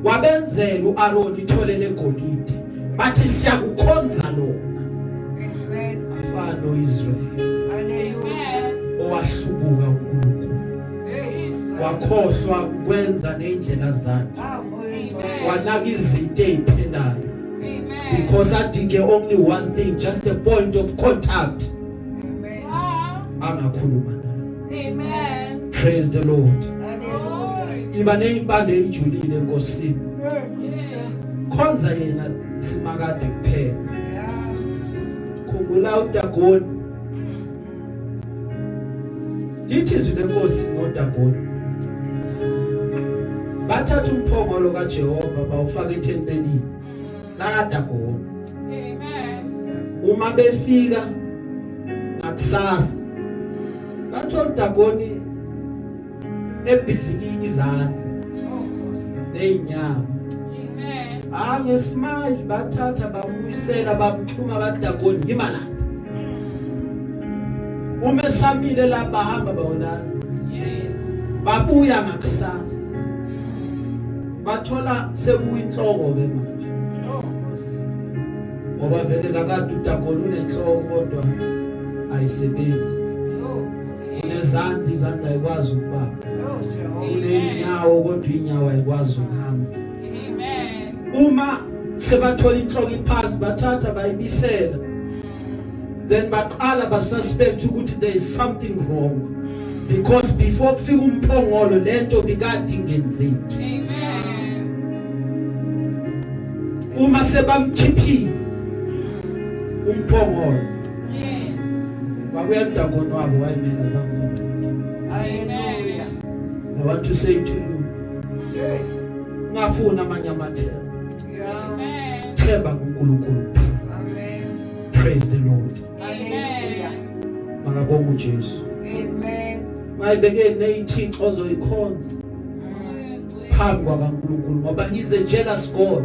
Speaker 1: Wabenzela uAaron ithole legolide, bathi siyakukhonza lona.
Speaker 2: Amen.
Speaker 1: Afana noIsrael
Speaker 2: Hallelujah.
Speaker 1: owahlubuka uNkulunkulu, wakhohlwa ukwenza neindlela zakhe, wanaka izinto eziphelayo because adinge only one thing, just a point of contact.
Speaker 2: Amen.
Speaker 1: Angakhuluma naye.
Speaker 3: Amen.
Speaker 1: Praise the Lord.
Speaker 2: Hallelujah.
Speaker 1: Iba neimpande ejulile enkosini,
Speaker 3: Yes.
Speaker 1: khonza yena simakade kuphela.
Speaker 2: Yeah.
Speaker 1: Khumbula uDagoni, lithi izwi lenkosi ngoDagoni. Bathatha umphongolo kaJehova bawufaka ethempelini laDagoni.
Speaker 3: Amen.
Speaker 1: Uma befika nakusasa bathola uDagoni ebhidliki izandla neenyawo.
Speaker 3: Amen.
Speaker 1: Ngesimanje bathatha bambuyisela bamxhuma baDagoni yima la. Uma esamile la bahamba bawolana.
Speaker 3: Yes.
Speaker 1: Babuya ngakusasa. Bathola sekuyinhloko ke manje. Ngoba vele kakade uDagoni unenhloko kodwa ayisebenzi. Unezandla, izandla ayikwazi ukubamba. Uneinyawo kodwa inyawo ayikwazi ukuhamba.
Speaker 3: Amen.
Speaker 1: Uma sebathola inhloko iphansi bathatha bayibisela. Then baqala basuspect ukuthi there is something wrong. Because before kufika umphongolo lento bikade ingenzeki.
Speaker 3: Amen.
Speaker 1: Uma sebamkhiphile umphongolo
Speaker 3: Yes.
Speaker 1: babuya uDagoni wabo wayimena zangisebenza.
Speaker 2: Hallelujah.
Speaker 1: I want to say to you,
Speaker 2: Yeah.
Speaker 1: ngafuna amanyamathelo.
Speaker 2: Yeah.
Speaker 3: Amen.
Speaker 1: Themba kuNkulunkulu kuphela.
Speaker 2: Amen.
Speaker 1: Praise the Lord.
Speaker 2: Hallelujah.
Speaker 1: Makabonga uJesu.
Speaker 2: Amen.
Speaker 1: Mayibeke neyithixo ozoyikhonza phambi kwaNkulunkulu ngoba he's a jealous God.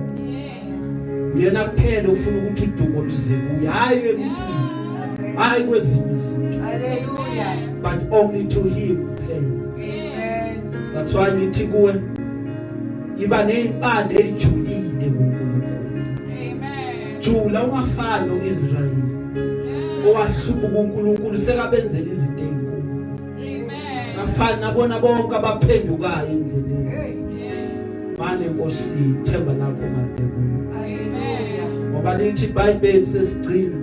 Speaker 1: Yena kuphela ufuna ukuthi udumo luze kuye, hayi emuntwini,
Speaker 2: Amen.
Speaker 1: hayi kwezinye izinto,
Speaker 2: Hallelujah.
Speaker 1: but only to him kuphela.
Speaker 2: Amen.
Speaker 1: That's why ngithi kuwe iba nezimpande ejulile kuNkulunkulu.
Speaker 3: Amen.
Speaker 1: Jula ungafani noIsrayeli owahlubuka uNkulunkulu sekabenzela izinto ezinkulu.
Speaker 3: Amen.
Speaker 1: Ngafani nabona bonke abaphendukayo endleleni.
Speaker 2: Hey.
Speaker 1: Mane Nkosi themba lakho malibekuyo.
Speaker 2: Hallelujah.
Speaker 1: Ngoba lithi iBhayibheli sesigcina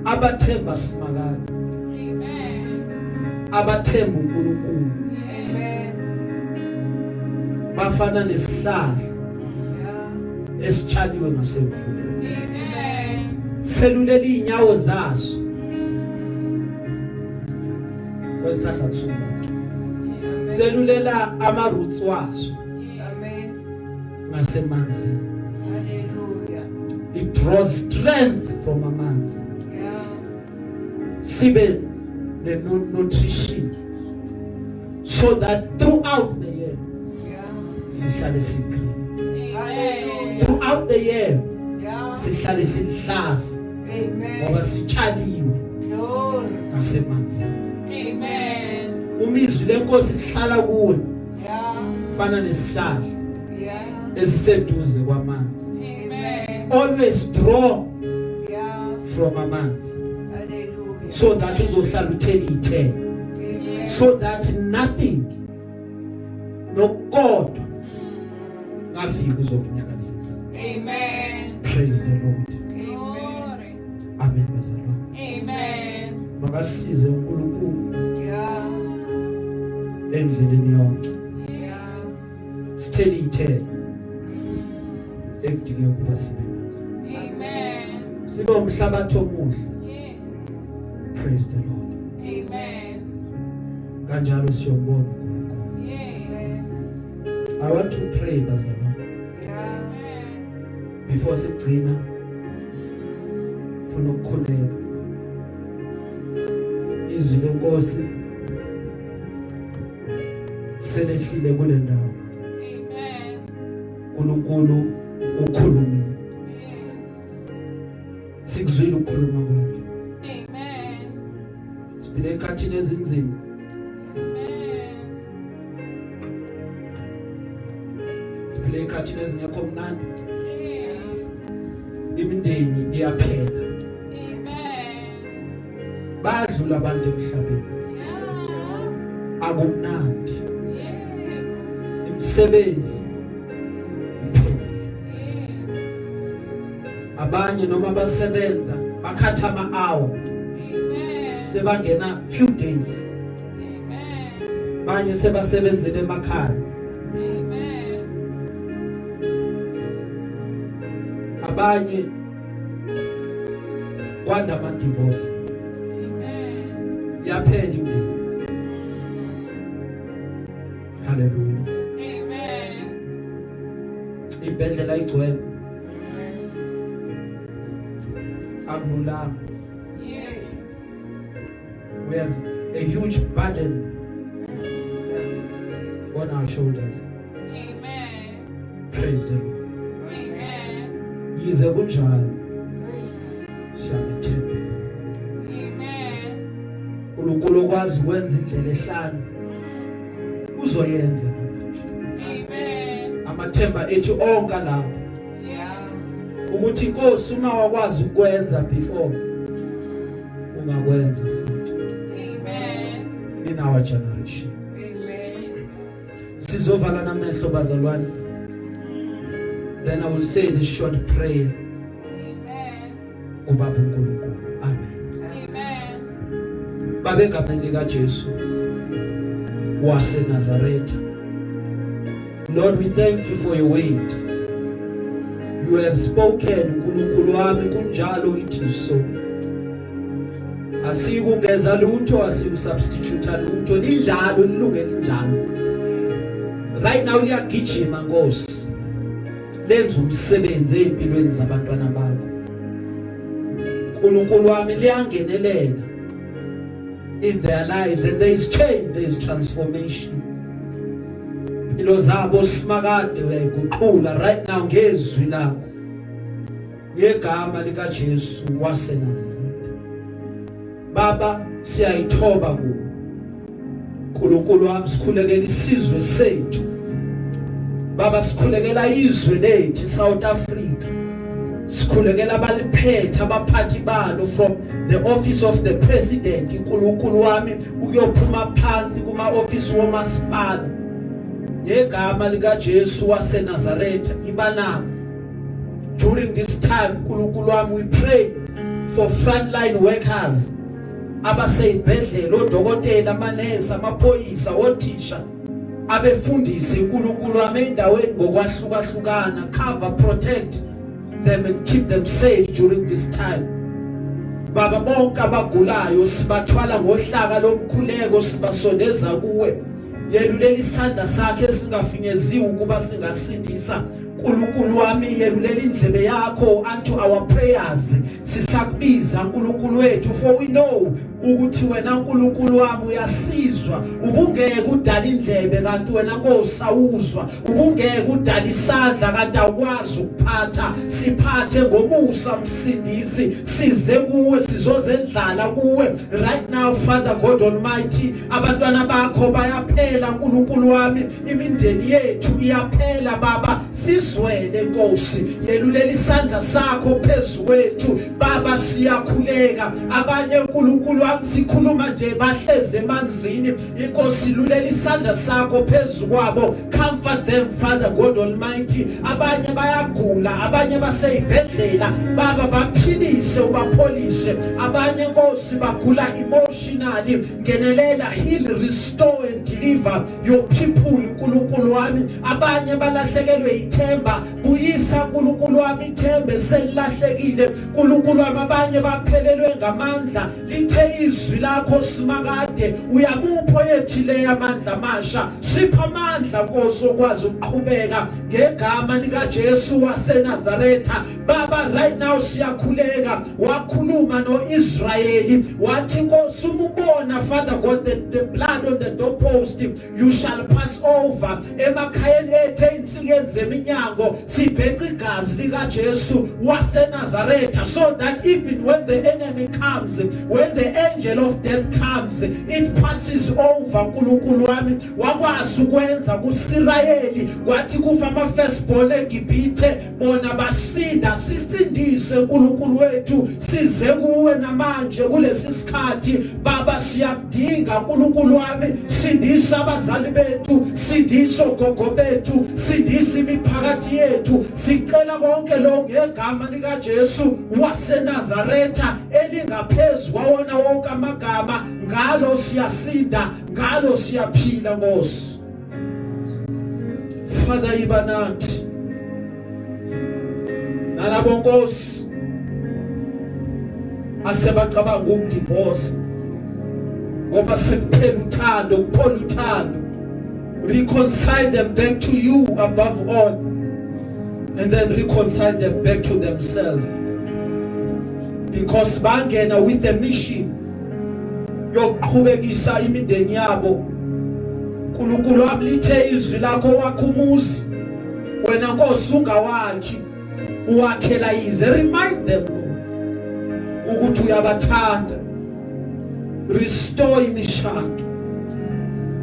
Speaker 1: abathemba simakade,
Speaker 3: Amen.
Speaker 1: abathemba uNkulunkulu
Speaker 2: Amen.
Speaker 1: bafana nesihlahla
Speaker 2: Yeah.
Speaker 1: esitshaliwe ngasemfuleni.
Speaker 3: Amen.
Speaker 1: Selulela inyawo zaso kwesihlahla kusumuntu. Selulela ama roots waso
Speaker 2: Amen.
Speaker 1: ngasemanzini.
Speaker 2: Hallelujah.
Speaker 1: It draws strength from amanzi.
Speaker 2: Yeah.
Speaker 1: Sibe the nutrition so that throughout the year
Speaker 2: Yeah.
Speaker 1: sihlale sigreen.
Speaker 2: Hallelujah.
Speaker 1: Throughout the year
Speaker 2: Yeah.
Speaker 1: sihlale sihlaza ngoba
Speaker 2: Amen.
Speaker 1: sitshaliwe
Speaker 2: Glory.
Speaker 1: ngasemanzini.
Speaker 3: Amen.
Speaker 1: Umizwi lenkosi lihlala kuwe
Speaker 2: Yeah.
Speaker 1: fana nesihlahla
Speaker 2: Yeah.
Speaker 1: esiseduze kwamanzi.
Speaker 3: Amen.
Speaker 1: Always draw
Speaker 2: Yeah.
Speaker 1: from amanzi
Speaker 2: Hallelujah.
Speaker 1: so that uzohlala uthelithe,
Speaker 2: Amen.
Speaker 1: so that nothing nokodwa ngafika uzokunyakazisa.
Speaker 3: Amen.
Speaker 1: Praise the Lord.
Speaker 2: Amen.
Speaker 3: Glory.
Speaker 1: Amen bazalwane.
Speaker 3: Amen.
Speaker 1: Makasize uNkulunkulu
Speaker 2: Yeah.
Speaker 1: endleleni yonke.
Speaker 2: Yes.
Speaker 1: Sithelithe ekudingeka ukuba sibe nazo.
Speaker 3: Amen.
Speaker 1: Sibe umhlabathi omuhle.
Speaker 3: Yes.
Speaker 1: Praise the Lord.
Speaker 3: Amen.
Speaker 1: Kanjalo siyobona uNkulunkulu.
Speaker 3: Yes.
Speaker 1: I want to pray bazalwane
Speaker 2: Yeah.
Speaker 3: Amen.
Speaker 1: before sigcina. Ufuna ukukhuleka. Izwi lenkosi selehlile kule ndawo.
Speaker 3: Amen.
Speaker 1: uNkulunkulu ukhulumile.
Speaker 3: Yes.
Speaker 1: Sikuzwile ukukhuluma kwakhe.
Speaker 3: Amen.
Speaker 1: Siphile ekhathini ezinzima.
Speaker 3: Amen.
Speaker 1: Siphile ekhathini ezingekho mnandi.
Speaker 3: Yes.
Speaker 1: Imindeni iyaphela.
Speaker 3: Amen.
Speaker 1: Badlula abantu emhlabeni.
Speaker 3: Yeah.
Speaker 1: Akumnandi.
Speaker 3: Yeah.
Speaker 1: Imisebenzi iphelile.
Speaker 3: Yes.
Speaker 1: Abanye noma basebenza bakhatha ama-hour
Speaker 3: Amen.
Speaker 1: sebangena few days.
Speaker 3: Amen.
Speaker 1: Abanye sebasebenzele emakhaya.
Speaker 3: Amen.
Speaker 1: Abanye kwanda ama-divorce.
Speaker 3: Amen.
Speaker 1: Yaphela imindeni. Hallelujah.
Speaker 3: Amen.
Speaker 1: Ibhedlela igcwele. Akululanga.
Speaker 3: Yes.
Speaker 1: We have a huge burden on our shoulders.
Speaker 3: Amen.
Speaker 1: Praise the Lord.
Speaker 3: Amen.
Speaker 1: Yize kunjalo siyamethemba.
Speaker 3: Amen.
Speaker 1: uNkulunkulu okwazi ukwenza indlela ehlanu uzoyenza namanje.
Speaker 3: Amen.
Speaker 1: Amathemba ethu onke lapho
Speaker 3: Yes.
Speaker 1: ukuthi inkosi uma wakwazi ukwenza before ungakwenza futhi
Speaker 3: Amen.
Speaker 1: in our generation.
Speaker 2: Amen.
Speaker 1: Sizovala namehlo bazalwane. Then I will say this short prayer
Speaker 3: Amen.
Speaker 1: kubaba uNkulunkulu. Amen.
Speaker 3: Amen.
Speaker 1: Baba egameni lika Jesu wase Nazareth. Lord, we thank you for your word. You have spoken, uNkulunkulu wami, kunjalo it is so. asikungeza lutho asikusubstitute lutho linjalo lilungele njalo right now liyagijima Nkosi lenza umsebenzi empilweni zabantwana bakho uNkulunkulu wami liyangenelela in their lives and there is change, there is transformation. Impilo zabo simakade uyayiguqula right now ngezwi lakho ngegama lika Jesu waseNazaretha. Baba siyayithoba kuwe uNkulunkulu wami sikhulekela isizwe sethu Baba sikhulekela izwe lethu South Africa sikhulekela abaliphethe abaphathi balo from the office of the president uNkulunkulu wami uyophuma phansi kuma office womasipala ngegama lika Jesu waseNazaretha ibana during this time uNkulunkulu wami we pray for frontline workers abaseyibhedlela odokotela amanesi amaphoyisa othisha abefundisi uNkulunkulu wami endaweni ngokwahlukahlukana cover protect them and keep them safe during this time. Baba bonke abagulayo sibathwala ngohlaka lomkhuleko sibasondeza kuwe yelulela isandla sakhe singafinyeziwe ukuba singasindisa uNkulunkulu wami yelulela indlebe yakho unto our prayers sisakubiza uNkulunkulu wethu for we know ukuthi wena uNkulunkulu wami uyasizwa ubungeke udala indlebe kanti wena Nkosi awuzwa ubungeke udala isandla kanti awukwazi ukuphatha siphathe ngomusa msindisi size kuwe sizozendlala kuwe right now Father God Almighty abantwana bakho bayaphela uNkulunkulu wami imindeni yethu iyaphela Baba sizwele Nkosi yelulela isandla sakho phezukwethu Baba siyakhuleka abanye uNkulunkulu wami sikhuluma nje bahleze emanzini inkosi lulela isandla sakho phezukwabo comfort them Father God Almighty abanye bayagula abanye baseyibhedlela Baba baphilise ubapholise abanye Nkosi bagula emotionally ngenelela heal restore and deliver your people uNkulunkulu wami abanye balahlekelwe ithemba buyisa uNkulunkulu wami ithemba selilahlekile uNkulunkulu wami abanye baphelelwe ngamandla lithe izwi lakho simakade uyamupho yethile amandla amasha sipha amandla Nkosi okwazi ukuqhubeka ngegama lika Jesu waseNazaretha Baba right now siyakhuleka wakhuluma noIsrayeli wathi Nkosi umubona Father God the blood on the doorpost you shall pass over emakhayeni ethu einsikeni zeminyango sibheqa igazi lika Jesu waseNazaretha so that even when the enemy comes when the angel of death comes it passes over uNkulunkulu wami wakwazi ukwenza kuIsrayeli kwathi kufa ama firstborn eGibhithe bona basinda sisindise uNkulunkulu wethu size kuwe namanje kulesi sikhathi Baba siyakudinga uNkulunkulu wami sindisa abazali bethu sindisa ogogo bethu sindisa imiphakathi yethu sicela konke lo ngegama lika Jesu waseNazaretha elingaphezulu kwawona wonke amagama ngalo siyasinda ngalo siyaphila Nkosi Father ibanathi nalabo Nkosi asebacabanga ukudivorce ngoba sekuphela uthando kuphola uthando reconcile them back to you above all and then reconcile them back to themselves because bangena with a mission yokuqhubekisa imindeni yabo uNkulunkulu wami lithe izwi lakho wakho umuzi wena Nkosi ungawakhi uwakhela ize remind them ukuthi uyabathanda restore imishado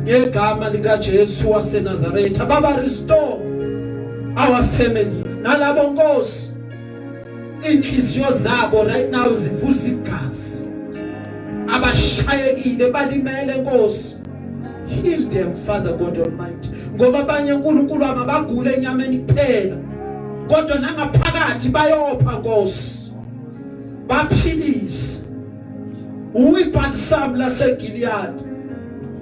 Speaker 1: ngegama lika Jesu waseNazaretha Baba restore our families nalabo Nkosi inhliziyo zabo right now zivuza igazi abashayekile balimele Nkosi heal them Father God Almighty ngoba abanye uNkulunkulu abagula enyameni kuphela kodwa nangaphakathi bayopha Nkosi baphilise uyibhalsam laseGilead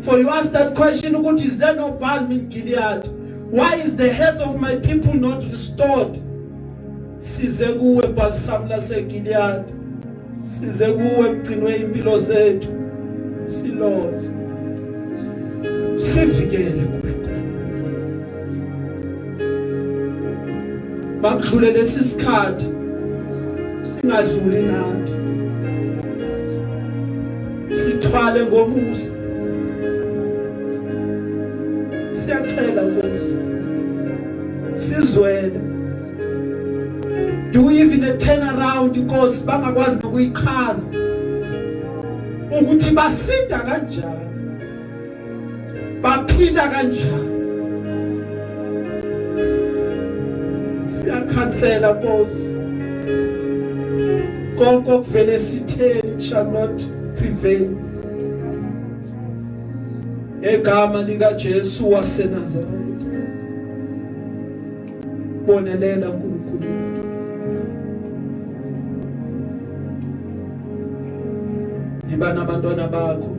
Speaker 1: for you ask that question ukuthi is there no balm in Gilead why is the health of my people not restored size kuwe balsam laseGilead size kuwe mgcinwe impilo zethu silole sivikele bakudlule lesi sikhathi singadluli nathi sithwale ngomusa siyacela Nkosi sizwele do even a turn around Nkosi bangakwazi nokuyichaza ukuthi basinda kanjani baphila kanjani siyakhansela Nkosi konke okuvele sitheni shall not prevail egama lika Jesu waseNazaretha bonelela uNkulunkulu iba nabantwana bakho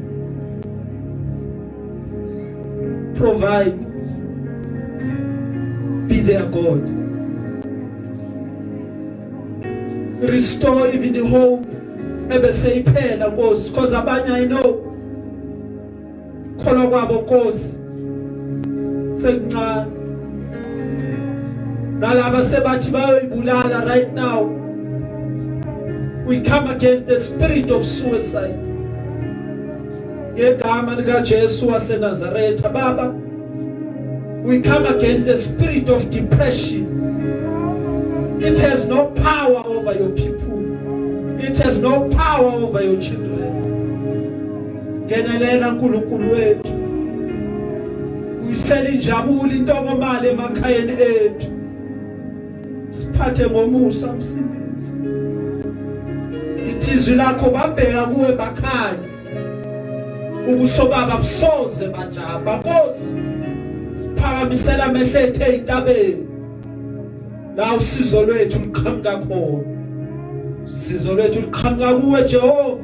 Speaker 1: provide be their God restore even the hope ebese iphela Nkosi because abanye I know khona kwabo Nkosi sekuncane nalaba sebathi bayoyibulala right now we come against the spirit of suicide ngegama lika Jesu waseNazaretha Baba we come against the spirit of depression. It has no power over your people. It has no power over your children. Ngenelela uNkulunkulu wethu. Uyisela injabulo intokomalo emakhayeni ethu. Siphathe ngomusa msindisi. Ithizwi lakho babheka kuwe bakhanya. Ubuso baba busoze bajaba Nkosi. Siphakamisela amehlo ethu eintabeni. La usizo lwethu liqhamuka khona. Usizo lwethu liqhamuka kuwe Jehova.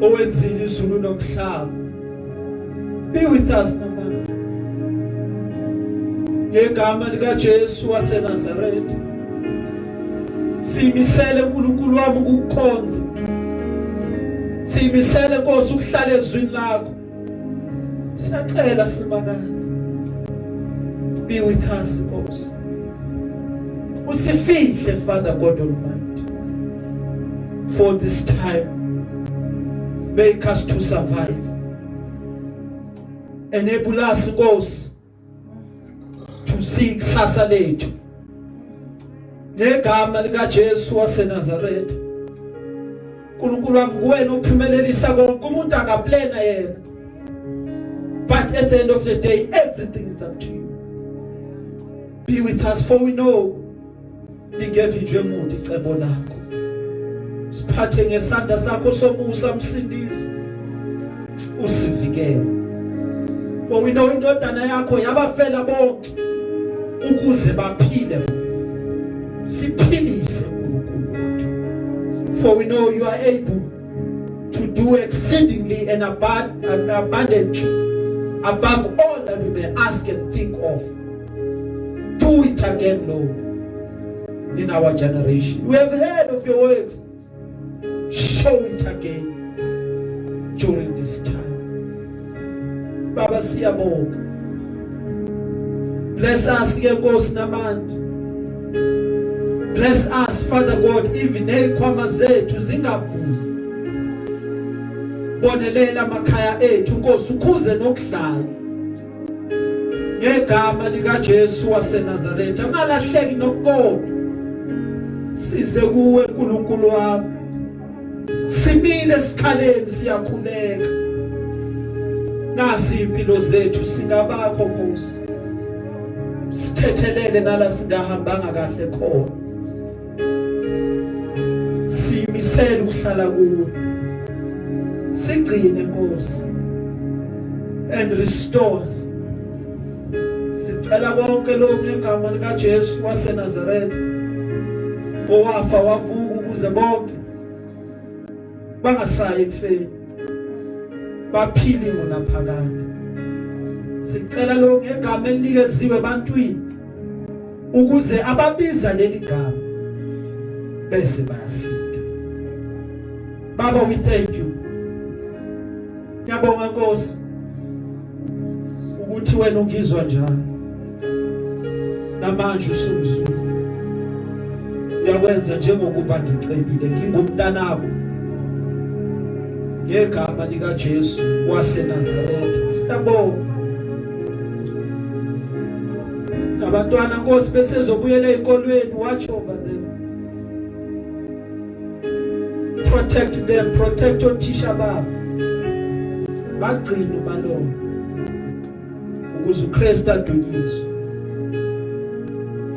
Speaker 1: Owenzile izulu nomhlaba. Be with us namanje. Ngegama lika Jesu waseNazaretha. Simisele uNkulunkulu wami ukukhonza. Simisele Nkosi ukuhlala ezwini lakho. Siyacela simakade. Be with us Nkosi. Usifihle Father God Almighty. For this time make us to survive. Enable us Nkosi to see ikusasa lethu. Ngegama lika Jesu waseNazaretha. uNkulunkulu wami kuwena uphumelelisa konke umuntu akaplana yena. But at the end of the day everything is up to you. Be with us for we know lingevijwe umuntu icebo lakho. Siphathe ngesandla sakho somusa msindisi. Usivikele. For we know indodana yakho yabafela bonke ukuze baphile. Siphilise uNkulunkulu wethu. For we know you are able to do exceedingly and abundantly above all that we may ask and think of. Do it again, Lord, in our generation. We have heard of your words. Show it again during this time. Baba siyabonga. Bless us, Nkosi namanje. Bless us, Father God, even ey'khwama zethu zingabuzi. Bonelela amakhaya ethu Nkosi ukhuze nokudlala. Ngegama lika Jesu waseNazaretha ungalahleki nokukodwa. Size kuwe uNkulunkulu wami. Simile esikhaleni siyakhuleka. Nasi impilo zethu singabakho Nkosi. Sithethelele nala singahambanga kahle khona. Simisele ukuhlala kuwe. Sigcine Nkosi and restore us. Sicela konke lokhu ngegama lika Jesu waseNazaretha. Owafa wavuka ukuze bonke bangasayi ekufeni. Baphile ngonaphakade. Sicela lokhu ngegama elikeziwe ebantwini ukuze ababiza leli gama bese bayasinda. Baba, we thank you. Ngiyabonga Nkosi ukuthi wena ungizwa njalo. Namanje usumzwile. Uyakwenza njengokuba ngicebile ngingumntanakho. Ngegama lika Jesu waseNazaretha. Siyabonga. Abantwana Nkosi besezobuyela ezikolweni, watch over them. Protect them, protect othisha babo. Bagcine balo. Ukuze uKristu adunyiswe.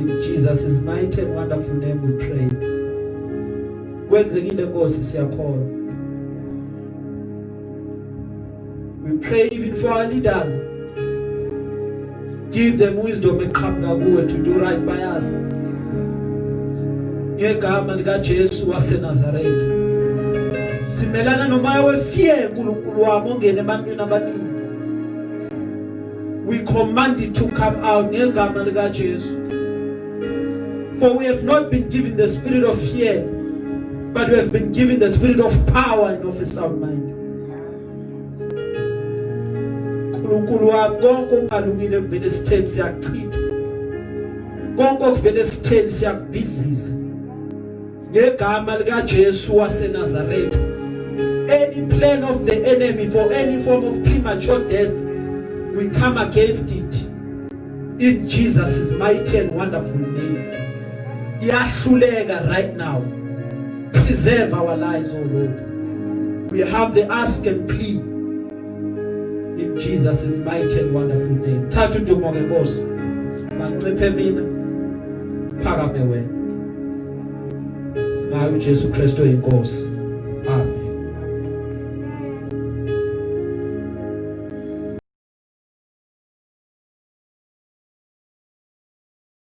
Speaker 1: In Jesus' mighty and wonderful name we pray. Kwenzekile Nkosi siyakholwa. We pray even for our leaders. Give them wisdom eqhamuka kuwe to do right by us. Ngegama lika Jesu waseNazaretha. Simelana nomoya wefear uNkulunkulu wami ongene ebantwini abaningi. We command it to come out ngegama lika Jesu. For we have not been given the spirit of fear, but we have been given the spirit of power and of a sound mind. uNkulunkulu wami konke okungalungile kuvele sitheni siyachitha. Konke okuvele sitheni siyakubhidliza. Ngegama lika Jesu waseNazaretha. Any plan of the enemy for any form of premature death, we come against it in Jesus' mighty and wonderful name. Yahluleka right now. Preserve our lives, O Lord. We humbly ask and plead in Jesus' mighty and wonderful name. Thathu dumo ke Nkosi. Manciphe mina. Phakame wena. Ngayo uJesu Kristu inkosi.